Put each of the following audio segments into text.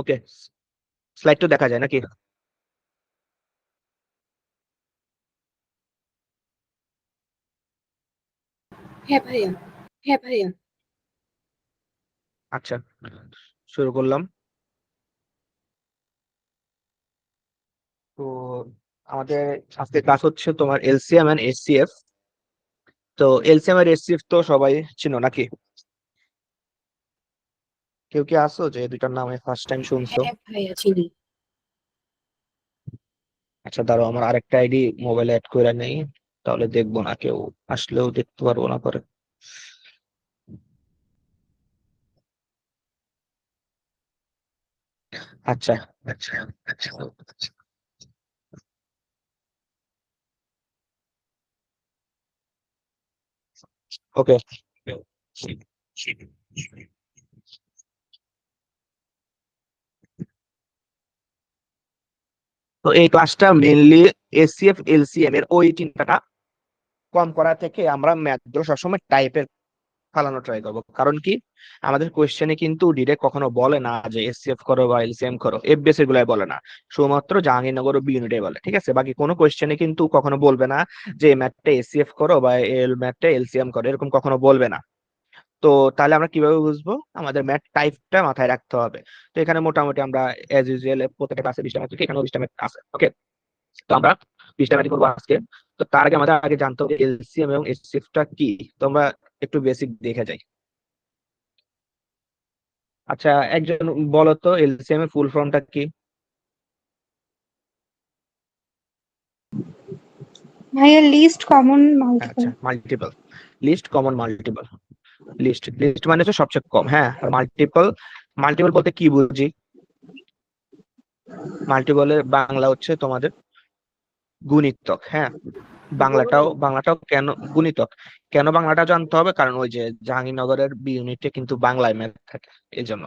ওকে, slide তো দেখা যায় নাকি? হ্যাঁ ভাইয়া, হ্যাঁ ভাইয়া। আচ্ছা, শুরু করলাম। তো আমাদের আজকে ক্লাস হচ্ছে তোমার এলসিএম এন্ড এসসিএফ। তো এলসিএম আর এসসিএফ তো সবাই চিনো নাকি? কেউ কি আসো যে দুইটার নামে ফার্স্ট টাইম শুনছো? হ্যাঁ ভাইয়া, চিনি। আচ্ছা, দাঁড়াও, আমার আরেকটা আইডি মোবাইলে অ্যাড করে নেই, তাহলে দেখবো না, কেউ আসলেও দেখতে পারবো না পরে। আচ্ছা আচ্ছা আচ্ছা, ওকে। তো এই ক্লাসটা মেইনলি এসসিএফ এলসিএম এর ওই চিন্তাটা কম করা থেকে আমরা ম্যাথ গুলো সবসময় টাইপের ফালানো ট্রাই করবো। কারণ কি, আমাদের কোয়েশ্চেনে কিন্তু ডিরেক্ট কখনো বলে না যে এসসিএফ করো বা এলসিএম করো, এফবিএস এগুলাই বলে না, শুধুমাত্র জাহাঙ্গীরনগর ও বি ইউনিটে বলে। ঠিক আছে, বাকি কোনো কোয়েশ্চেনে কিন্তু কখনো বলবে না যে এই ম্যাথটা এসসিএফ করো বা এল ম্যাথটা এলসিএম করো, এরকম কখনো বলবে না। তো তাহলে আমরা কিভাবে বুঝবো? আমাদের ম্যাথ টাইপটা মাথায় রাখতে হবে। তো এখানে মোটামুটি আমরা এজ ইউজুয়াল প্রত্যেকটা ক্লাসে 20টা ম্যাথ, এখানেও 20টা ম্যাথ আছে। ওকে, তো আমরা 20টা ম্যাথ করবো আজকে। তো তার আগে আমাদের আগে জানতে হবে এলসিএম এবং এচসিএফ টা কি। তো আমরা একটু বেসিক দেখে যাই। আচ্ছা, একজন বলো তো এলসিএম এর ফুল ফর্মটা কি? ভাইয়া, লিস্ট কমন মাল্টিপল। আচ্ছা, multiple, least common multiple. Least least মানে হচ্ছে সবচেয়ে কম, হ্যাঁ। আর মাল্টিপল, মাল্টিপল বলতে কি বুঝি? মাল্টিপলের বাংলা হচ্ছে তোমাদের গুণিতক, হ্যাঁ। বাংলাটাও কেন গুণিতক, কেন বাংলাটা জানতে হবে, কারণ ওই যে জাহাঙ্গীরনগরের বি ইউনিটে কিন্তু বাংলায় ম্যাথ থাকে, এই জন্য।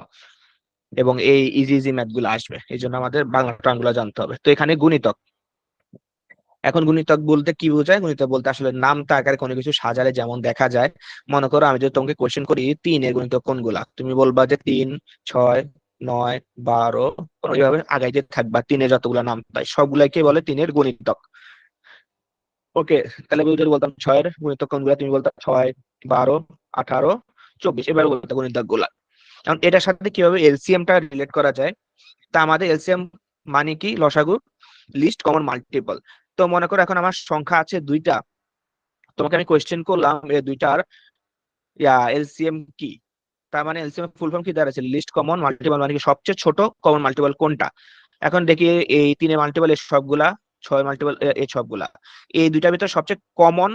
এবং এই ইজি ইজি ম্যাথ গুলো আসবে, এই জন্য আমাদের বাংলা টার্মগুলো জানতে হবে। তো এখানে গুণিতক, এখন গুণিতক বলতে কি বোঝায়? গুণিতক বলতে আসলে নামতা আকারে কোনো কিছু সাজালে যেমন দেখা যায়। মনে করো আমি যদি তোমাকে কোয়েশ্চেন করি 3 এর গুণিতক কোনগুলা, তুমি বলবা যে 3, 6, 9, 12, এইভাবে আগাইতে থাকবা। 3 এর যতগুলা নাম তাই সবগুলাকে বলে 3 এর গুণিতক। ওকে, তাহলে আমি যদি বলতাম 6 এর গুণিতক কোনগুলা, তুমি বলতাম 6, 12, 18, 24, এভাবে বলতে গুণিতক গুলা। এখন এটার সাথে কিভাবে এলসিএম টা রিলেট করা যায়? তা আমাদের এলসিএম মানে কি? লসাগু, লিস্ট কমন মাল্টিপল। তো মনে করো এখন আমার সংখ্যা আছে 2টা, তোমাকে আমি কোয়েশ্চেন করলাম এই 2টার এলসিএম কি। তার মানে এলসিএম ফুল ফর্ম কি দাঁড়াচ্ছে? লিস্ট কমন মাল্টিপল, মানে কি সবচেয়ে ছোট কমন মাল্টিপল কোনটা। এখন দেখি এই 3 এর মাল্টিপল এর সবগুলা, 6 মাল্টিপল এই সবগুলা, এই দুইটার ভিতর সবচেয়ে কমন,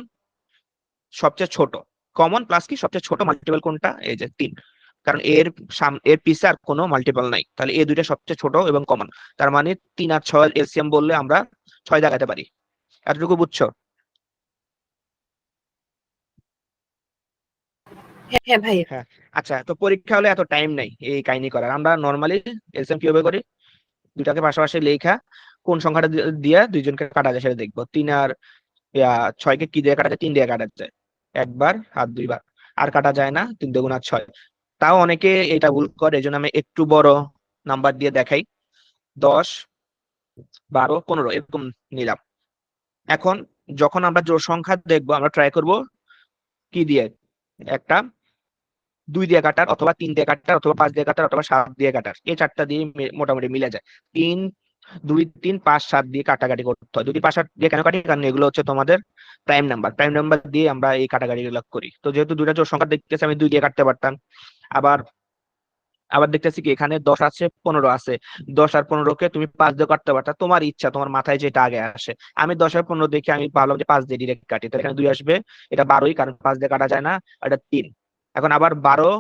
সবচেয়ে ছোট, কমন প্লাস কি সবচেয়ে ছোট মাল্টিপল কোনটা? এই যে 3। কারণ এর পিছে আর কোনো মাল্টিপল নাই, তাহলে এই দুইটা সবচেয়ে ছোট এবং কমন। তার মানে 3 আর 6 এলসিএম বললে আমরা 6 দেখাতে পারি। এতটুকু বুঝছো? হ্যাঁ ভাইয়া। হ্যাঁ। আচ্ছা, তো পরীক্ষা হলে এত টাইম নাই এই কাহিনী করার। আমরা নর্মালি এলসিএম কিভাবে করি? দুটাকে পাশাপাশি লেখা, কোন সংখ্যাটা দিয়ে দুইজনকে কাটা যায় সেটা দেখবো। 3 আর 6কে কি দিয়ে কাটা যায়? 3 দিয়ে কাটা যায়, একবার আর দুইবার। আর কাটা যায় না, 3 দুগুণ আর 6। তাও অনেকে এটা ভুল করে, এই জন্য আমি একটু বড় নাম্বার দিয়ে দেখাই। 10, 12, 15 এরকম নিলাম। এখন যখন আমরা জোড় সংখ্যা দেখবো, আমরা ট্রাই করব কি দিয়ে? একটা 2 দিয়ে কাটার, অথবা 3 দিয়ে কাটার, অথবা 5 দিয়ে কাটার, অথবা 7 দিয়ে কাটার। এই চারটা দিয়ে মোটামুটি মিলে যায়। 3, 2, 3, 5, 7 দিয়ে কাটাকাটি করতে হয়। যদি 5, 7 দিয়ে কেন কাটি? কারণ এগুলো হচ্ছে তোমাদের প্রাইম নাম্বার, প্রাইম নাম্বার দিয়ে আমরা এই কাটাকাটি গুলো করি। তো যেহেতু দুইটা জোড় সংখ্যা দেখতেছি, আমি 2 দিয়ে কাটতে পারতাম। আবার আবার দেখতেছি কি এখানে 10 আছে, 15 আছে। 10 আর 15কে তুমি 5 দিয়ে কাটতে পারতা, তোমার ইচ্ছা, তোমার মাথায় যেটা আগে আসে। আমি 10 আর 15 দেখে আমি ভাবলাম যে 5 দিয়ে ডিরেক্ট কাটি, তো এখানে 2 আসবে। এটা 12ই, কারণ 5 দিয়ে কাটা যায় না। আর এটা 3। এখন আবার 12,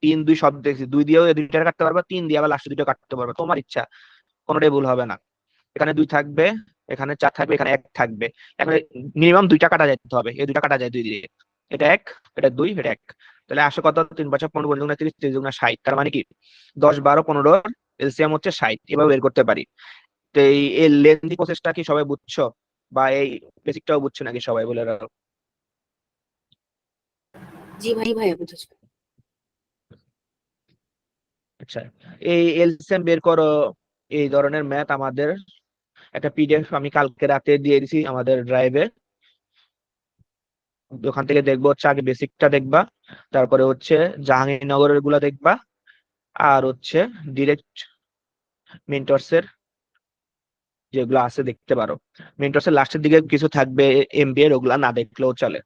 3, 2 সব দেখছি, 2 দিয়েও এই দুইটা কাটতে পারবা, 3 দিয়ে আবার লাস্টে দুটো কাটতে পারবা, তোমার ইচ্ছা। কোনোটাই ভুল হবে না। এখানে 2 থাকবে, এখানে 4 থাকবে, এখানে 1 থাকবে। এখন মিনিমাম 2টা কাটা যেতে হবে, এই 2টা কাটা যায় 2 দিয়ে। এটা 1, এটা 2, এটা 1। তাহলে আসে কত? 3 বছর 15, 15 গুণা 30, 30 গুণা 60। তার মানে কি 10, 12, 15 এলসিএম হচ্ছে 60। এভাবে বের করতে পারি। তো এই লেন্থি প্রসেসটা কি সবাই বুঝছো? বা এই বেসিকটাও বুঝছো নাকি সবাই বলে দাও? জি ভাইয়া, বুঝেছি। আচ্ছা, এই এলসিএম বের করো, এই ধরনের ম্যাথ আমাদের একটা পিডিএফ আমি কালকে রাতে দিয়ে দিছি আমাদের ড্রাইভে। ওখান থেকে দেখবো হচ্ছে আগে বেসিকটা দেখবা, তারপরে হচ্ছে জাহাঙ্গীরনগরের গুলা দেখবা, আর হচ্ছে ডিরেক্ট মেন্টরসের যেগুলো আছে দেখতে পারো। মেন্টরসের লাস্টের দিকে কিছু থাকবে এমবিএ, ওগুলা না দেখলেও চলে।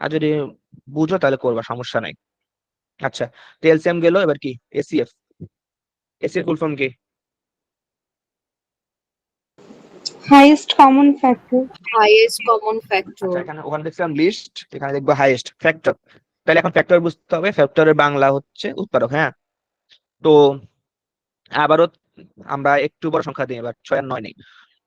আর যদি বুঝো তাহলে করবা, সমস্যা নাই। আচ্ছা, তো এলসিএম গেল, এবার কি এসিএফ। এসিএফ ফুল ফর্ম কি? Highest common factor. highest common আচ্ছা, factor. এখানে ওখানে দেখছিলাম লিস্ট, এখানে দেখবো হাইয়েস্ট ফ্যাক্টর। তাহলে এখন ফ্যাক্টর বুঝতে হবে, ফ্যাক্টরের বাংলা হচ্ছে উৎপাদক। হ্যাঁ, তো আবারও আমরা একটু বড় সংখ্যা দিই, এবার 6 আর 9 নেই।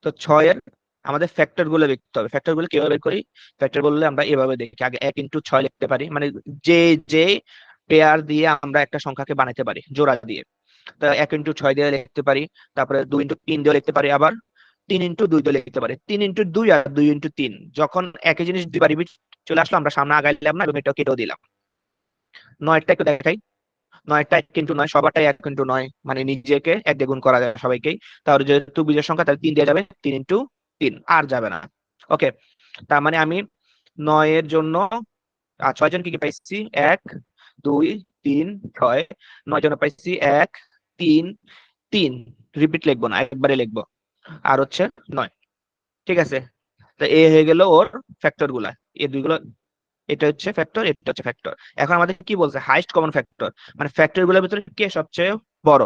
তো 6-এর আমাদের ফ্যাক্টর গুলো দেখতে হবে। ফ্যাক্টর গুলো কিভাবে বের করি? ফ্যাক্টর বললে আমরা এভাবে দেখি, আগে 1 × 6 লিখতে পারি, মানে যে যে পেয়ার দিয়ে আমরা একটা সংখ্যাকে বানাইতে পারি জোড়া দিয়ে। তো 1 × 6 দিয়ে লিখতে পারি, তারপরে 2 × 3 দিয়ে লিখতে পারি, আবার 3 × 2 দিয়ে লিখতে পারি। 3 × 2 আর 2 × 3, যখন একই জিনিস দুইবার রিপিট চলে আসলো, আমরা সামনে আগাইলাম না এবং এটা কেটেও দিলাম। 9-টা একটু দেখাই। 9-টা 1 × 9, সবারটাই 1 × 9, মানে নিজেকে 1 দিয়ে গুণ করা যায় সবাইকেই। তাহলে যেহেতু বিজোড় সংখ্যা, তাহলে 3 দিয়ে যাবে, 3 × 3 আর যাবে না। ওকে, তার মানে আমি 9-এর জন্য 6 জন কি কি পাইছি, 1 2 3 6। 9 জন পাইছি 1 3 3, রিপিট লিখবো না, একবারে লিখবো। আর হচ্ছে 9। ঠিক আছে, তো এ হয়ে গেল ওর ফ্যাক্টর গুলা, এই দুইগুলো। এটা হচ্ছে ফ্যাক্টর, এটা হচ্ছে ফ্যাক্টর। এখন আমাদের কি বলছে, হাইস্ট কমন ফ্যাক্টর, মানে ফ্যাক্টর গুলোর ভিতরে কে সবচেয়ে বড়।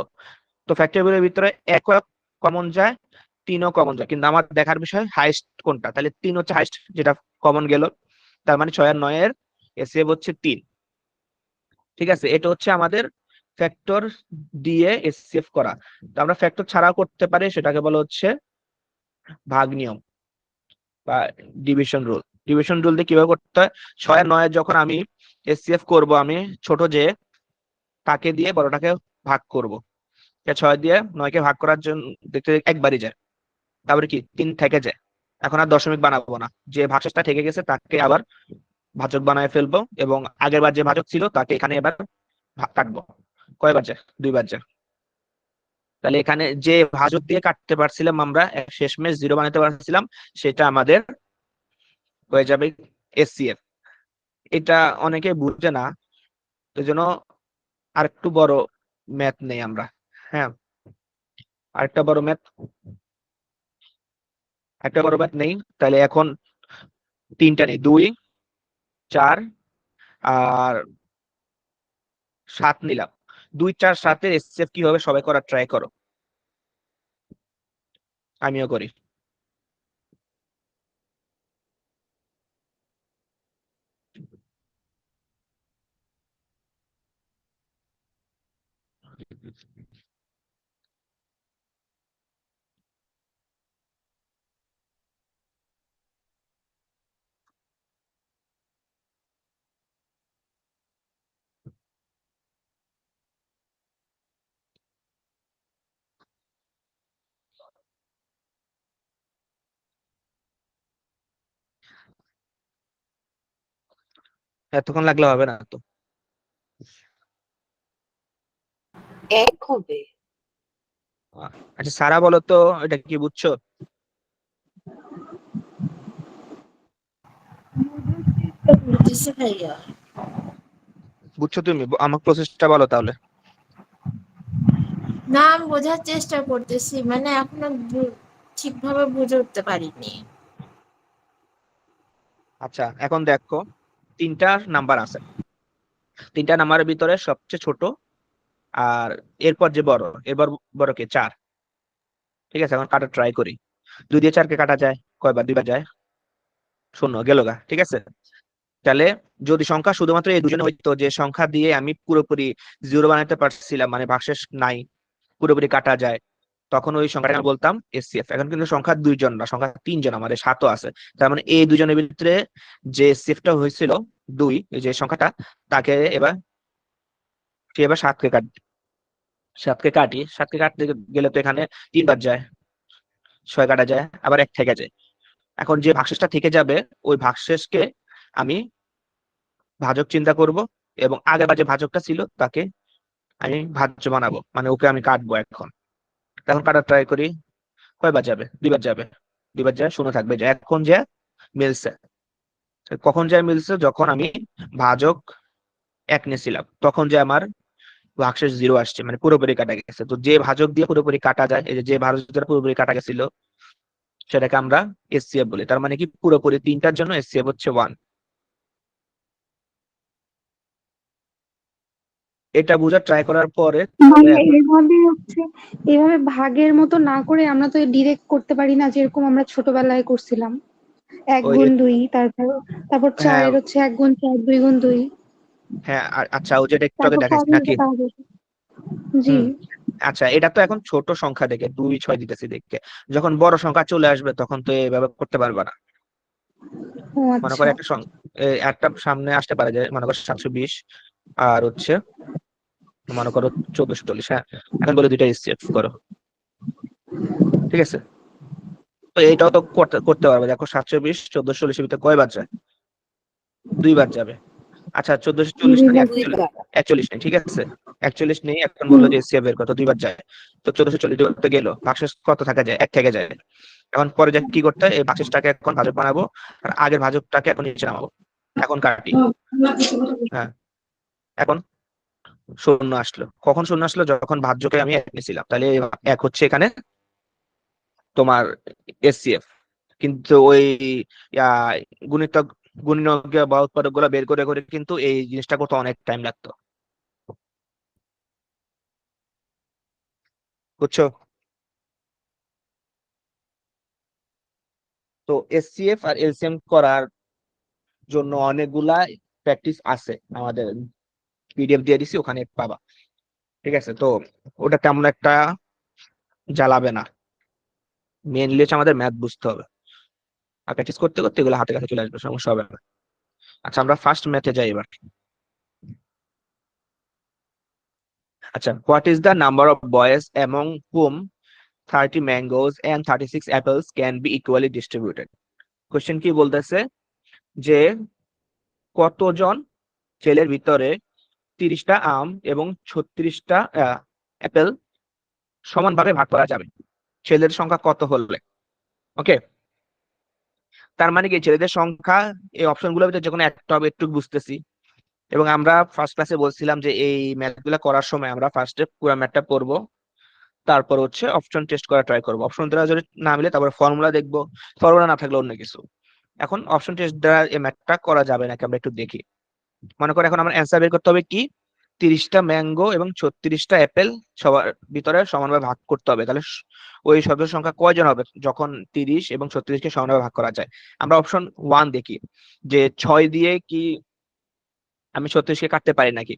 তো ফ্যাক্টর গুলোর ভিতরে 1 কমন যায়, 3ও কমন যায়, কিন্তু আমার দেখার বিষয় হাইস্ট কোনটা। তাহলে 3 হচ্ছে হাইস্ট, যেটা কমন গেল। তার মানে 6 আর 9-এর এসএফ হচ্ছে 3। ঠিক আছে, এটা হচ্ছে আমাদের ফ্যাক্টর দিয়ে এসএফ করা। তো আমরা ফ্যাক্টর ছাড়াও করতে পারি, সেটাকে বলা হচ্ছে ভাগ নিয়ম বা ডিভিশন রুল। ডিভিশন রুল দিয়ে কিভাবে করতে হয়, 6 আর 9-এর যখন আমি এসসিএফ করব, আমি ছোট যে তাকে দিয়ে বড়টাকে ভাগ করব। 6 দিয়ে 9-কে ভাগ করার জন্য দেখতে একবারই যায়, তারপরে কি 3 থেকে যায়। এখন আর দশমিক বানাবো না, যে ভাগশেষটা থেকে গেছে তাকে আবার ভাজক বানায় ফেলবো, এবং আগের বার যে ভাজক ছিল তাকে এখানে এবার কাটবো। কয়বার যায়? 2 বার যায়। তাহলে এখানে যে ভাজক দিয়ে কাটতে পারছিলাম আমরা, শেষমেশ 0 বানাতে পারছিলাম, সেটা আমাদের হয়ে যাবে এসসিএফ। এটা অনেকে বুঝে না, এই জন্য আরেকটু বড় ম্যাথ নেই আমরা। হ্যাঁ, আরেকটা বড় ম্যাথ, একটা বড় ম্যাথ নেই। তাহলে এখন 3টা নেই, 2 4 আর 7 নিলাম। 2 4 7-এর এসএফ কি হবে সবাই করার ট্রাই করো, আমিও করি। এতক্ষণ লাগলে হবে না তো। এক হবে। আচ্ছা, সারা বলো তো, এটা কি বুঝছো? বুঝতেছি ভাইয়া। বুঝছো তুমি? আমার প্রসেসটা বলো তাহলে। না, আমি বোঝার চেষ্টা করতেছি, মানে এখনো ঠিকভাবে বুঝে উঠতে পারিনি। আচ্ছা, এখন দেখো, 3টা নাম্বার আছে। 3টা নাম্বারের ভিতরে সবচেয়ে ছোট আর এরপর যে বড়, এরপর বড় কে 4। ঠিক আছে, এখন কাটা ট্রাই করি। 2 দিয়ে 4-কে কাটা যায় কয়বার? 2 বার যায়, 0 গেল গা। ঠিক আছে, তাহলে যদি সংখ্যা শুধুমাত্র এই দুজনে হইতো, যে সংখ্যা দিয়ে আমি পুরোপুরি 0 বানাতে পারছিলাম, মানে ভাগশেষ নাই, পুরোপুরি কাটা যায়, তখন ওই সংখ্যাটা আমি বলতাম এসসিএফ। এখন কিন্তু সংখ্যা 2 জন না, সংখ্যা 3 জন, আমাদের 7ও আছে। তার মানে এই দুজনের ভিতরে যে এসসিএফটা হয়েছিল 2, যে সংখ্যাটা, তাকে এবার সে এবার 7-কে কাটবে। 7-কে কাটি, 7-কে কাটতে গেলে তো এখানে 3 বার যায়, 6 কাটা যায়, আবার 1 থেকে যায়। এখন যে ভাগশেষটা থেকে যাবে, ওই ভাগশেষকে আমি ভাজক চিন্তা করব, এবং আগের বার যে ভাজকটা ছিল তাকে আমি ভাজ্য বানাবো, মানে ওকে আমি কাটবো এখন। এখন কাটার ট্রাই করি, কয়বার যাবে? দুইবার যাবে। দুইবার যায় শূন্য থাকবে, যে এখন যে মিলছে। কখন যায় মিলছে? যখন আমি ভাজক এক নিয়েছিলাম, তখন যে আমার ভাগশেষ 0 আসছে, মানে পুরোপুরি কাটা গেছে। তো যে ভাজক দিয়ে পুরোপুরি কাটা যায়, এই যে ভাজক দিয়ে পুরোপুরি কাটা গেছিল, সেটাকে আমরা এসসিএফ বলি। তার মানে কি পুরোপুরি তিনটার জন্য এসসিএফ হচ্ছে 1। এটা বোঝার ট্রাই করার পরে তাহলে মানে এখন এভাবে ভাগের মতো না করে আমরা তো ডিরেক্ট করতে পারি না, যেরকম আমরা ছোটবেলায় করছিলাম, এক ওই গুণ দুই, তারপর হ্যাঁ, চারের হচ্ছে 1 গুণ 4, 2 গুণ 2। হ্যাঁ, আচ্ছা, ও যেটা একটু আগে তারপর দেখাইছি নাকি? ফর্মুলাটা পাওয়া জি। হুম। আচ্ছা, এটা তো এখন ছোট সংখ্যা দেখে 2 6 দিতেছি দেখে, যখন বড় সংখ্যা চলে আসবে তখন তো এইভাবে করতে পারবা না। ও মনে করো আচ্ছা। একটা সামনে আসতে পারে, যে মনে করো 720 আর হচ্ছে মনে করো 1440। হ্যাঁ, এখন বলে দুইটা এসসিএফ করো, ঠিক আছে? তো এইটাও তো করতে করতে পারবে। দেখো 720 1440 ভিতরে কয়বার যায়? দুইবার যাবে। আচ্ছা, 1440 না, দুইবার। 2 বার। 41 নেই, ঠিক আছে, 41 নেই। এখন বললো যে এসসিএফ বের কত, দুইবার যায়। তো 1440 দুইবার তো গেল, ভাগশেষ কত থাকা যায়? 1 থেকে যায়। এখন পরে যে কি করতে হয়, এই ভাগশেষটাকে এখন ভাজক বানাবো, আর আগের ভাজকটাকে এখন নিচে নামাবো। এখন কাটি। হ্যাঁ, এখন শূন্য আসলো। কখন শূন্য আসলো? যখন ভাজ্যকে আমি 1 নিয়েছিলাম, তাহলে 1 হচ্ছে এখানে তোমার এসসিএফ। কিন্তু ওই ইয়া, গুণিতক গুণিনক বা উৎপাদক গুলা বের করে করে কিন্তু এই জিনিসটা করতে অনেক টাইম লাগতো, বুঝছো? তো এসসিএফ আর এলসিএম করার জন্য অনেকগুলা প্র্যাকটিস আছে, আমাদের পিডিএফ দিয়ে দিছি, ওখানে পাবা। ঠিক আছে? তো ওটা তেমন একটা জ্বালাবে না, মেনলি হচ্ছে আমাদের ম্যাথ বুঝতে হবে, আর প্র্যাকটিস করতে করতে এগুলো হাতে কাছে চলে আসবে, সমস্যা হবে না। আচ্ছা, আমরা ফার্স্ট ম্যাথে যাই এবার। আচ্ছা, what is the number of boys among hmm 30 mangoes and 36 apples can be equally distributed? Question কি বলতেছে, যে কতজন ছেলের ভিতরে 30টা আম এবং 36টা অ্যাপেল সমানভাবে ভাগ করা যাবে? ছেলেদের সংখ্যা কত হলে? ওকে, তার মানে কি ছেলেদের সংখ্যা এই অপশনগুলোর ভিতরে যে কোনো একটা হবে, একটু বুঝতেছি। এবং আমরা ফার্স্ট ক্লাসে বলছিলাম যে এই ম্যাথ গুলা করার সময় আমরা ফার্স্টে পুরো ম্যাথটা পড়বো, তারপর হচ্ছে অপশন টেস্ট করা ট্রাই করবো। অপশন দ্বারা যদি না মিলে তারপর ফর্মুলা দেখবো, ফর্মুলা না থাকলে অন্য কিছু। এখন অপশন টেস্ট দ্বারা এই ম্যাথটা করা যাবে নাকি আমরা একটু দেখি। মনে করো এখন আমার অ্যান্সার বের করতে হবে কি, 30টা ম্যাঙ্গো এবং 36টা অ্যাপেল সবার ভিতরে সমানভাবে ভাগ করতে হবে। তাহলে ওই সদস্য সংখ্যা কয়জন হবে যখন 30 এবং 36কে সমানভাবে ভাগ করা যায়? আমরা অপশন 1 দেখি, যে 6 দিয়ে কি আমি 36কে কাটতে পারি নাকি।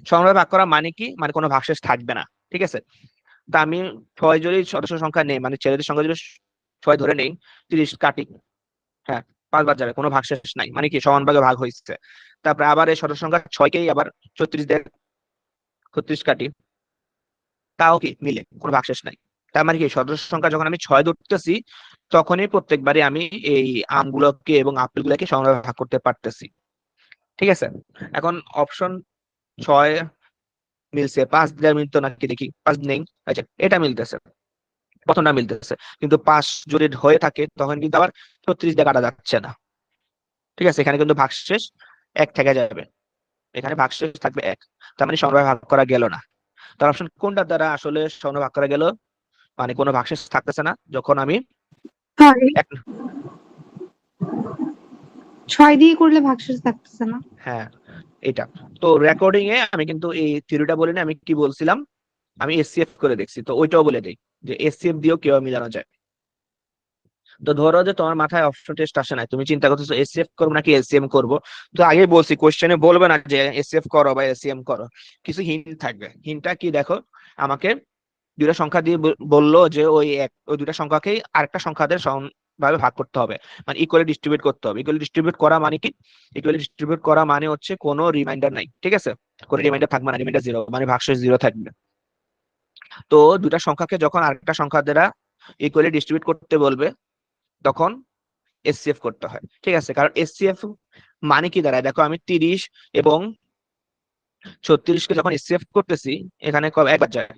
সমানভাবে ভাগ করা মানে কি, মানে কোনো ভাগশেষ থাকবে না, ঠিক আছে? তা আমি 6 যদি সদস্য সংখ্যা নেই, মানে ছেলেদের সংখ্যা যদি 6 ধরে নেই, 30 কাটি, হ্যাঁ, 5 বার যাবে, কোনো ভাগশেষ নাই, মানে কি সমান ভাগে ভাগ হয়েছে। তারপরে আবার এই সদস্য সংখ্যা 6কেই আবার 36 দিয়ে 36 কাটি, তাও কি মিলে, কোনো ভাগশেষ নাই। তার মানে কি সদস্য সংখ্যা যখন আমি 6 ধরতেছি, তখনই প্রত্যেকবারই আমি এই আমগুলোকে এবং আপেলগুলোকে সমানভাবে ভাগ করতে পারতেছি, ঠিক আছে? এখন অপশন 6 মিলছে, 5 দিয়ে মিলতো নাকি দেখি, 5 নেই। আচ্ছা, এটা মিলতেছে, প্রথমটা মিলতেছে, কিন্তু 5 যদি হয়ে থাকে তখন কিন্তু আবার 36 দিয়ে কাটা যাচ্ছে না, ঠিক আছে? এখানে কিন্তু ভাগশেষ 1 থেকে যাবে, এখানে ভাগশেষ থাকবে 1, তার মানে সমানভাবে ভাগ করা গেল না। তার অপশন কোনটা দ্বারা আসলে সমানভাবে ভাগ করা গেল, মানে কোনো ভাগশেষ থাকতেছে না যখন আমি হয়, এক, 6 দিয়ে করলে ভাগশেষ থাকতেছে না। হ্যাঁ, এটা। তো রেকর্ডিং এ আমি কিন্তু এই থিওরিটা বলিনি, আমি কি বলছিলাম, আমি এসসিএফ করে দেখছি, তো ওইটাও বলে দেই যে এসসিএফ দিয়েও কিভাবে মিলানো যায়। তো ধরো যে তোমার মাথায় অপশন টেস্ট আসে নাই, তুমি চিন্তা করতেছো এসসিএফ করবো নাকি এলসিএম করবো। তো আগে বলছি, কোশ্চেনে বলবে না যে এসসিএফ করো বা এলসিএম করো, কিছু হিন্ট থাকবে। হিন্টটা কি দেখো, আমাকে দুইটা সংখ্যা দিয়ে বললো যে ওই দুইটা সংখ্যাকেই আরেকটা সংখ্যাদের ভাবে ভাগ করতে হবে, মানে ইকুয়ালি ডিস্ট্রিবিউট করতে হবে। ইকুয়ালি ডিস্ট্রিবিউট করা মানে কি, ইকুয়ালি ডিস্ট্রিবিউট করা মানে হচ্ছে কোনো রিমাইন্ডার নাই, ঠিক আছে? কোনো রিমাইন্ডার থাকবে না, রিমাইন্ডার 0, মানে ভাগশেষ 0 থাকবে। তো দুটা সংখ্যাকে যখন আরেকটা সংখ্যা দ্বারা ইকুয়ালি ডিস্ট্রিবিউট করতে বলবে, তখন এসসিএফ করতে হয়, ঠিক আছে? কারণ এসসিএফ মানে কি দাঁড়ায়, দেখো আমি 30 এবং 36 কে যখন এসসিএফ করতেছি এখানে একবার যায়,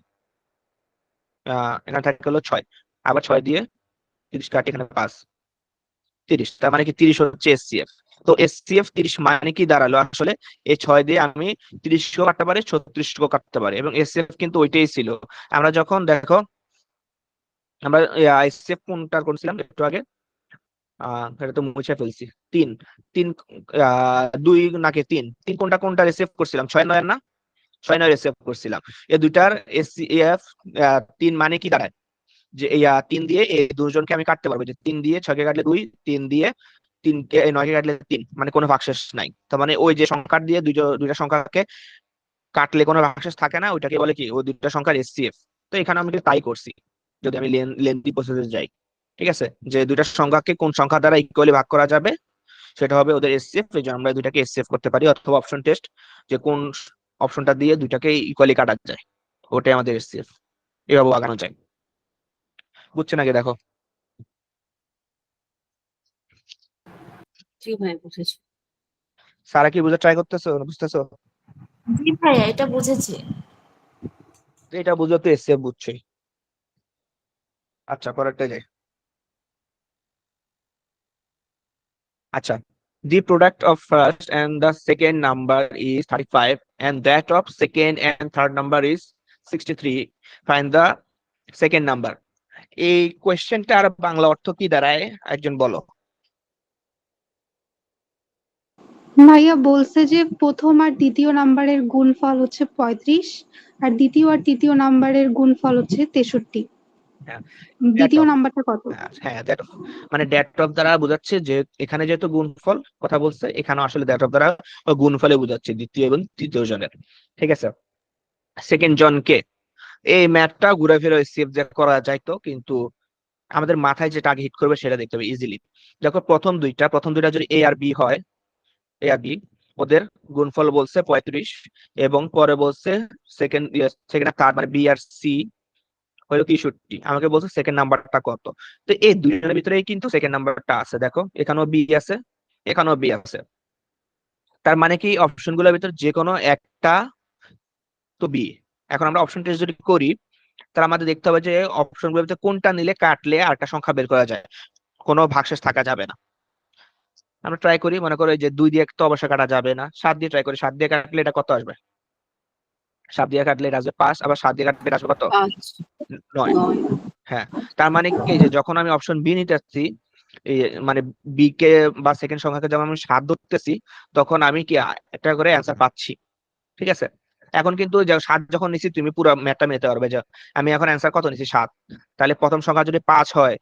এখানে থাকে হলো 6, আবার 6 দিয়ে 30 কাটি, এখানে 5, 30, তার মানে কি 30 হচ্ছে এসসিএফ। তো এসসিএফ 30 মানে কি দাঁড়ালো আসলে, এই 6 দিয়ে আমি 30 কেও কাটতে পারি, 36 কেও কাটতে পারি, এবং এসসিএফ কিন্তু ওইটাই ছিল। আমরা যখন দেখো আমরা এসসিএফ কোনটা করছিলাম একটু আগে, এটা তো মুছে ফেলছি, 3, 3, 2 নাকি 3, 3 কোনটা কোনটা রিসিভ করছিলাম, 6 9 না, 6 9 রিসিভ করছিলাম। এই দুইটার এসসিএফ 3 মানে কি দাঁড়ায়, যে 3 দিয়ে এই দুজনকে আমি কাটতে পারবো, যে 3 দিয়ে 6 কে কাটলে 2, 3 দিয়ে 3 কে 9 কে কাটলে 3, মানে কোনো ভাগশেষ নাই। তার মানে ওই যে সংখ্যা দিয়ে দুইটা সংখ্যাকে কাটলে কোনো ভাগশেষ থাকে না, ওইটাকে বলে কি, ওই দুইটা সংখ্যার এসসিএফ। তো এখানে আমি কিন্তু তাই করছি, যদি আমি লেন্থি প্রসেসে যাই, ঠিক আছে, যে দুইটা সংখ্যাকে কোন সংখ্যা দ্বারা ইকুয়ালি ভাগ করা যাবে সেটা হবে ওদের এসসিএফ। এই জন্য আমরা দুইটাকে এসসিএফ করতে পারি, অথবা অপশন টেস্ট, যে কোন অপশনটা দিয়ে দুইটাকে ইকুয়ালি কাটা যায়, ওটাই আমাদের এসসিএফ। এভাবে আগানো যায়, বুঝছে নাকি? দেখো জি ভাই বুঝেছি। সারা কি বুঝে ট্রাই করতেছো, বুঝতেছো? জি ভাইয়া, এটা বুঝেছি। তো এটা বুঝো তো এসসিএফ বুঝছোই। আচ্ছা, পরেরটা যাই। আচ্ছা, the product of first and the second number is 35 and that of second and third number is 63, find the second number। এই কোয়েশ্চেনটার বাংলা অর্থ কি দাঁড়ায় একজন বলো। ভাইয়া বলছে যে প্রথম আর দ্বিতীয় নাম্বারের গুণফল হচ্ছে 35, আর দ্বিতীয় আর তৃতীয় নাম্বারের গুণফল হচ্ছে 63। হ্যাঁ, দ্বিতীয় নাম্বারটা কত? হ্যাঁ, দ্যাট মানে দ্যাট অফ দ্বারা বোঝাচ্ছে, যে এখানে যেহেতু গুণফল কথা বলছে, এখানে আসলে দ্যাট অফ দ্বারা গুণফলে বোঝাচ্ছে দ্বিতীয় এবং তৃতীয় জনের, ঠিক আছে। সেকেন্ড জনকে এই ম্যাথটা ঘুরে ফিরে সেভ যে করা যাইতো, কিন্তু আমাদের মাথায় যেটা আগে হিট করবে সেটা দেখতে হবে ইজিলি। দেখো প্রথম দুইটা যদি এ আর বি হয়, এ আর বি, ওদের গুণফল বলছে 35, এবং পরে বলছে সেকেন্ড সেকেন্ড থার্ড মানে বি আর সি হলো 63, আমাকে বলছে সেকেন্ড নাম্বারটা কত। তো এই দুইটার ভিতরেই কিন্তু সেকেন্ড নাম্বারটা আছে, দেখো এখানেও বি আছে, এখানেও বি আছে, তার মানে কি অপশন গুলোর ভিতর যে কোনো একটা তো বি। এখন আমরা অপশন টেস্ট যদি করি, তাহলে আমাদের দেখতে হবে যে অপশন গুলোর ভিতরে কোনটা নিলে কাটলে আরেকটা সংখ্যা বের করা যায়, কোনো ভাগশেষ থাকা যাবে না। আমরা ট্রাই করি, মনে করো যে 2 দিয়ে তো অবশ্যই কাটা যাবে না, 7 দিয়ে ট্রাই করি, 7 দিয়ে কাটলে এটা কত আসবে, 7 দিয়ে কাটলে এটা আসবে 5, আবার 7 দিয়ে কাটলে এটা আসবে কত, 5 9। 9 হ্যাঁ, তার মানে কি, যে যখন আমি অপশন বি নিতে আসছি, এই মানে বি কে বা সেকেন্ড সংখ্যাকে যখন আমি 7 ধরতেছি, তখন আমি কি একটা করে অ্যান্সার পাচ্ছি, ঠিক আছে। এখন কিন্তু 7 যখন নিচ্ছি, তুমি পুরো ম্যাথটা নিতে পারবে যে আমি এখন অ্যান্সার কত নিচ্ছি, 7, তাহলে প্রথম সংখ্যা যদি 5 হয়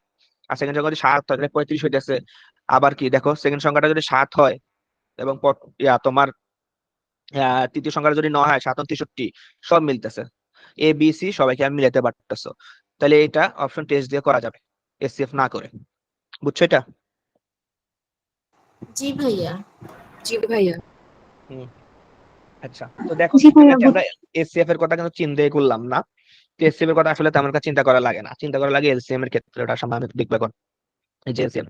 আর সেকেন্ড সংখ্যা যদি 7 হয়, তাহলে 35 হইতেছে। আবার কি দেখো, সেকেন্ড সংখ্যাটা যদি 7 হয় এবং তোমার তৃতীয় সংখ্যাটা যদি 9 হয়, 7 63, সব মিলতেছে, এ বি সি সবাইকে আমি মিলাতে পারতেছো, তাহলে এটা অপশন টেস্ট দিয়ে করা যাবে এসসিএফ না করে, বুঝছো এটা? জি ভাইয়া। জি ভাইয়া। হুম। আচ্ছা, তো দেখো জি ভাইয়া আমরা এসসিএফ এর কথা কিন্তু চিন্তাই করলাম না। এসসিএফ এর কথা আসলে তেমন একটা চিন্তা করা লাগে না, চিন্তা করা লাগে এলসিএম এর ক্ষেত্রে, ওটা সামনে আমি দেখবো এখন। এই যে LCM,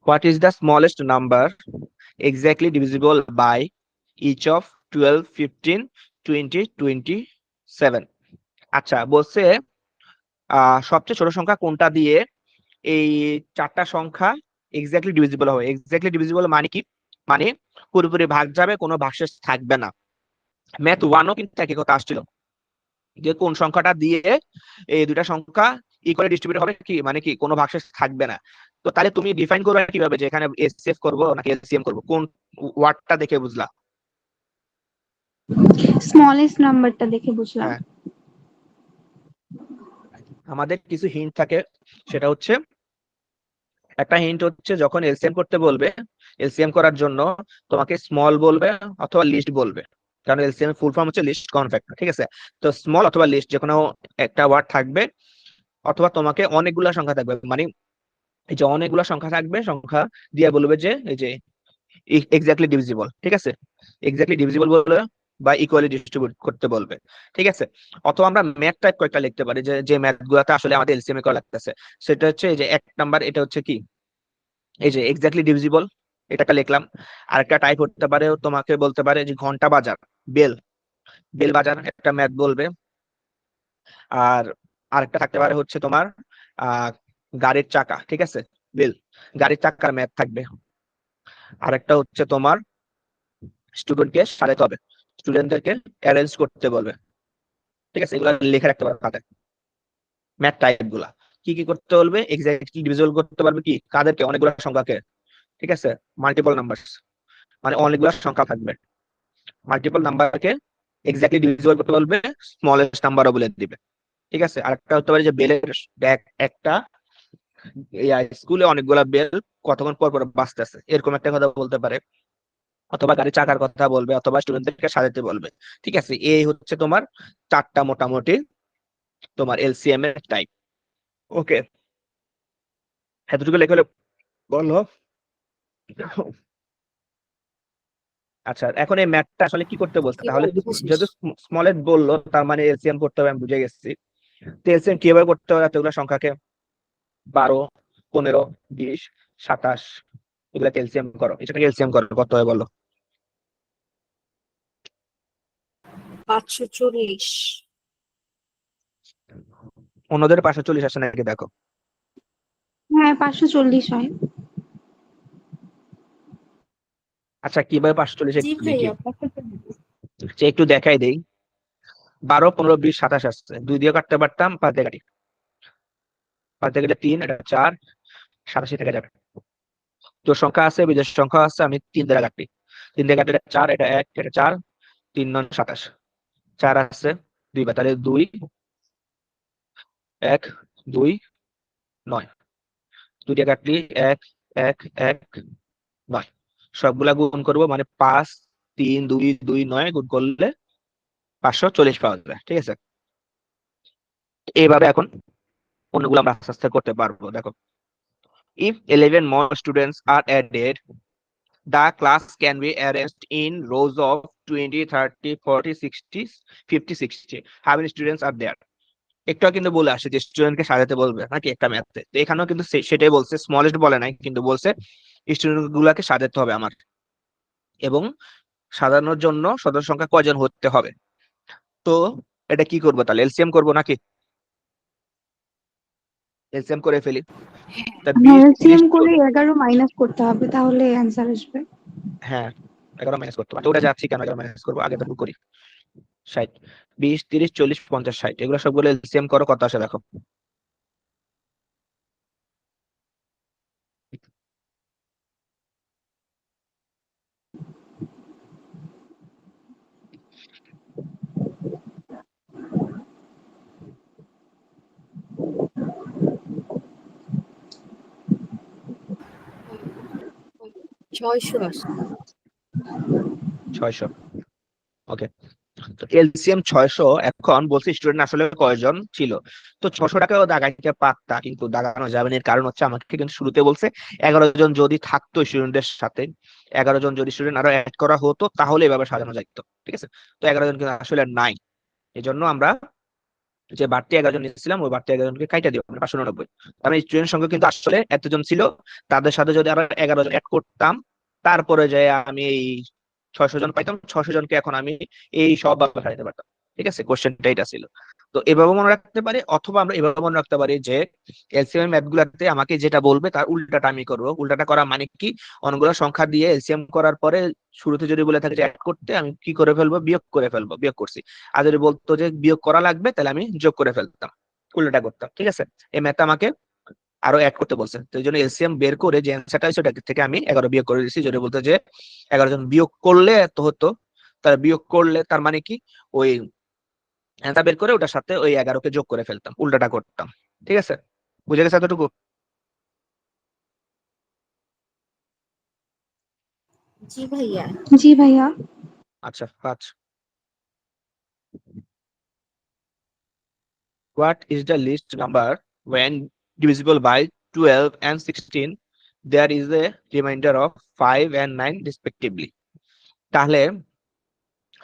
what is the smallest number exactly divisible by each of 12, 15, 20, 27। আচ্ছা, বলছে সবচেয়ে ছোট সংখ্যা কোনটা দিয়ে এই চারটা সংখ্যা এক্স্যাক্টলি ডিভিজিবল হবে। এক্স্যাক্টলি ডিভিজিবল মানে কি, মানে পুরোপুরি ভাগ যাবে, কোনো ভাগশেষ থাকবে না। ম্যাথ 1ও কিন্তু একই কথা আসছিল, যে কোন সংখ্যাটা দিয়ে এই দুইটা সংখ্যা ইকুয়ালি ডিস্ট্রিবিউট হবে, কি মানে কি কোনো ভাগশেষ থাকবে না। তো তাহলে তুমি ডিফাইন করবে কিভাবে, যে এখানে এসসিএফ করব নাকি এলসিএম করব, কোন ওয়ার্ডটা দেখে বুঝলা? স্মলেস্ট নাম্বারটা দেখে বুঝলাম। হ্যাঁ, আমাদের কিছু হিন্ট থাকে, সেটা হচ্ছে, একটা হিন্ট হচ্ছে যখন এলসিএম করতে বলবে, এলসিএম করার জন্য তোমাকে স্মল বলবে অথবা লিস্ট বলবে, কারণ এলসিএম ফুল ফর্ম হচ্ছে লিস্ট কমন ফ্যাক্টর, ঠিক আছে। তো স্মল অথবা লিস্ট যে কোনো একটা ওয়ার্ড থাকবে, অথবা তোমাকে অনেকগুলা সংখ্যা থাকবে, মানে এই যে অনেকগুলা সংখ্যা থাকবে, সংখ্যা দিয়ে বলবে যে এই যে এক্স্যাক্টলি ডিভিজিবল, ঠিক আছে, এক্স্যাক্টলি ডিভিজিবল বলবে বা ইকুয়ালি ডিস্ট্রিবিউট করতে বলবে, ঠিক আছে। অথবা আমরা ম্যাথ টাইপ কয়েকটা লিখতে পারি, যে ম্যাথ গুলাতে আসলে আমাদের এলসিএম এ করা লাগতেছে, সেটা হচ্ছে এই যে 1 নাম্বার, এটা হচ্ছে কি, এই যে এক্স্যাক্টলি ডিভিজিবল, এটা একটা লিখলাম। আরেকটা টাইপ হতে পারে, তোমাকে বলতে পারে যে ঘন্টা বাজার, বেল, বেল বাজার একটা ম্যাথ বলবে। আর আরেকটা থাকতে পারে হচ্ছে তোমার আহ গাড়ির চাকা, ঠিক আছে, বেল, গাড়ির চাকার ম্যাথ থাকবে। আরেকটা হচ্ছে তোমার স্টুডেন্টকে সাজাতে হবে, স্টুডেন্টদেরকে অ্যারেঞ্জ করতে বলবে, ঠিক আছে, এগুলো লেখা রাখতে পারবে খাতায়। ম্যাথ টাইপ গুলা কি কি করতে বলবে, এক্স্যাক্টলি ডিভিজিবল করতে পারবে কি কাদেরকে, অনেকগুলো সংখ্যাকে, ঠিক আছে, মাল্টিপল নাম্বারস, মানে অনেকগুলো সংখ্যা থাকবে, মাল্টিপল নাম্বারকে এক্স্যাক্টলি ডিভিজিবল করতে বলবে, স্মলেস্ট নাম্বারও বলে দিবে, ঠিক আছে। আরেকটা হতে পারে যে বেলের একটা স্কুলে অনেকগুলা বেল কতক্ষণ পর পর বাজতেছে, এরকম একটা কথা বলতে পারে, অথবা গাড়ির চাকার কথা বলবে, অথবা স্টুডেন্টদেরকে সাজাতে বলবে, ঠিক আছে। এই হচ্ছে তোমার চারটা মোটামুটি তোমার এলসিএম এর টাইপ। ওকে, এতটুকু লেখা হলে বলো। আচ্ছা, এখন এই ম্যাথটা আসলে কি করতে বলছে, তাহলে বুঝেছিস? যেহেতু স্মলেট বললো তার মানে এলসিএম করতে হবে, আমি বুঝে গেছি। তো এলসিএম কিভাবে করতে হবে, এতগুলো সংখ্যাকে 12, 15, 20, 27 এগুলাকে এলসিএম করো, এটাকে এলসিএম করো, কত হয় বলো? 540। অন্যদের 540 আসে নাকি দেখো। হ্যাঁ 540 হয়। আচ্ছা, কিভাবে 540 জি একটু দেখি, ভাইয়া। যে একটু দেখাই দেই। 12, 15, 20, 27 আসছে, 2 দিয়ে কাটতে পারতাম, 5 দিয়ে কাটি, 5 দিয়ে কাটলে 3, এটা 4, 87 থেকে যাবে। জোড় সংখ্যা আছে, বিজোড় সংখ্যা আছে, আমি 3 দিয়ে কাটি, 3 দিয়ে কাটলে 4, এটা 1, এটা 4, 3 9 27, 4 আছে 2 বার, তাহলে 2, 1, 2, 9, 2 দিয়ে কাটলি 1, 1, 1, 9, সবগুলা গুণ করবো, মানে 5, 3, 2, 2, 9 গুণ করলে 540 পাওয়া যায়, ঠিক আছে। এইভাবে এখন অন্যগুলো আমরা আস্তে আস্তে করতে পারবো। দেখো, if 11 more students are added, the class can be arranged in rows of 20, 30, 40, 60, 50, 60. How many students are there? একটাও কিন্তু বলে আসে যে স্টুডেন্টকে সাজাতে বলবে নাকি একটা ম্যাথে, তো এখানেও কিন্তু সেটাই বলছে, স্মলেস্ট বলে নাই, কিন্তু বলছে স্টুডেন্ট গুলাকে সাজাতে হবে আমার, এবং সাজানোর জন্য সদস্য সংখ্যা কয়জন হতে হবে। তো এটা কি করবো তাহলে, এলসিএম করবো নাকি, এলসিএম করে ফেলি। তা 20, 30, এলসিএম করে 11 মাইনাস করতে হবে, তাহলে অ্যান্সার আসবে। হ্যাঁ 11 মাইনাস করতে পারবো, ওটা যাচ্ছি কেন, 11 মাইনাস করবো, আগে তো করি। 60, 20, 30, 40, 50, 60 এগুলো সবগুলো এলসিএম করো, কত আসে দেখো। ছয়শো আসে। 600। ওকে, তো এলসিএম 600। এখন বলছি স্টুডেন্ট আসলে কয়জন ছিল, তো 600 টাকাও দাগাইতে পারতা, কিন্তু দাগানো যাবে না, এর কারণ হচ্ছে আমাকে কিন্তু শুরুতে বলছে 11 জন যদি থাকতো স্টুডেন্টদের সাথে, 11 জন যদি স্টুডেন্ট আরো অ্যাড করা হতো তাহলে এভাবে সাজানো যাইতো, ঠিক আছে। তো 11 জন কিন্তু আসলে নাই, এই জন্য আমরা যে বাড়তি 11 জন নিচ্ছিলাম ওই বাড়তি 11 জনকে কাইটা দিব, মানে 599। কারণ স্টুডেন্ট সংখ্যা কিন্তু আসলে এতজন ছিল, তাদের সাথে যদি আরো 11 জন অ্যাড করতাম, তারপরে যে আমি এই 600 জন পাইতাম, 600 জনকে এখন আমি এই সব বাসাইতে পারতাম, ঠিক আছে। কোশ্চেনটা এটা ছিল। তো এভাবে মনে রাখতে পারি, অথবা আমরা এভাবে মনে রাখতে পারি যে এলসিএম ম্যাথ গুলাতে আমাকে যেটা বলবে তার উল্টাটা আমি করবো। উল্টাটা করা মানে কি, অনেকগুলো সংখ্যা দিয়ে এলসিএম করার পরে শুরুতে যদি বলে থাকে যে অ্যাড করতে, আমি কি করে ফেলবো, বিয়োগ করে ফেলবো, বিয়োগ করছি। আর যদি বলতো যে বিয়োগ করা লাগবে, তাহলে আমি যোগ করে ফেলতাম, উল্টাটা করতাম, ঠিক আছে। এই ম্যাথ আমাকে আরো অ্যাড করতে বলছে, তো এই জন্য এলসিএম বের করে যে অ্যান্সারটা হয়েছে ওটা থেকে আমি 11 বিয়োগ করে দিয়েছি। যদি বলতো যে 11 জন বিয়োগ করলে এত হতো, তার বিয়োগ করলে তার মানে কি, ওই অ্যান্সার বের করে ওটার সাথে ওই 11কে যোগ করে ফেলতাম, উল্টাটা করতাম, ঠিক আছে। বুঝে গেছে এতটুকু? জি ভাইয়া। জি ভাইয়া। আচ্ছা, 5, what is the least number when divisible by 12 and 16, there is a remainder of 5 and 9 respectively? তাহলে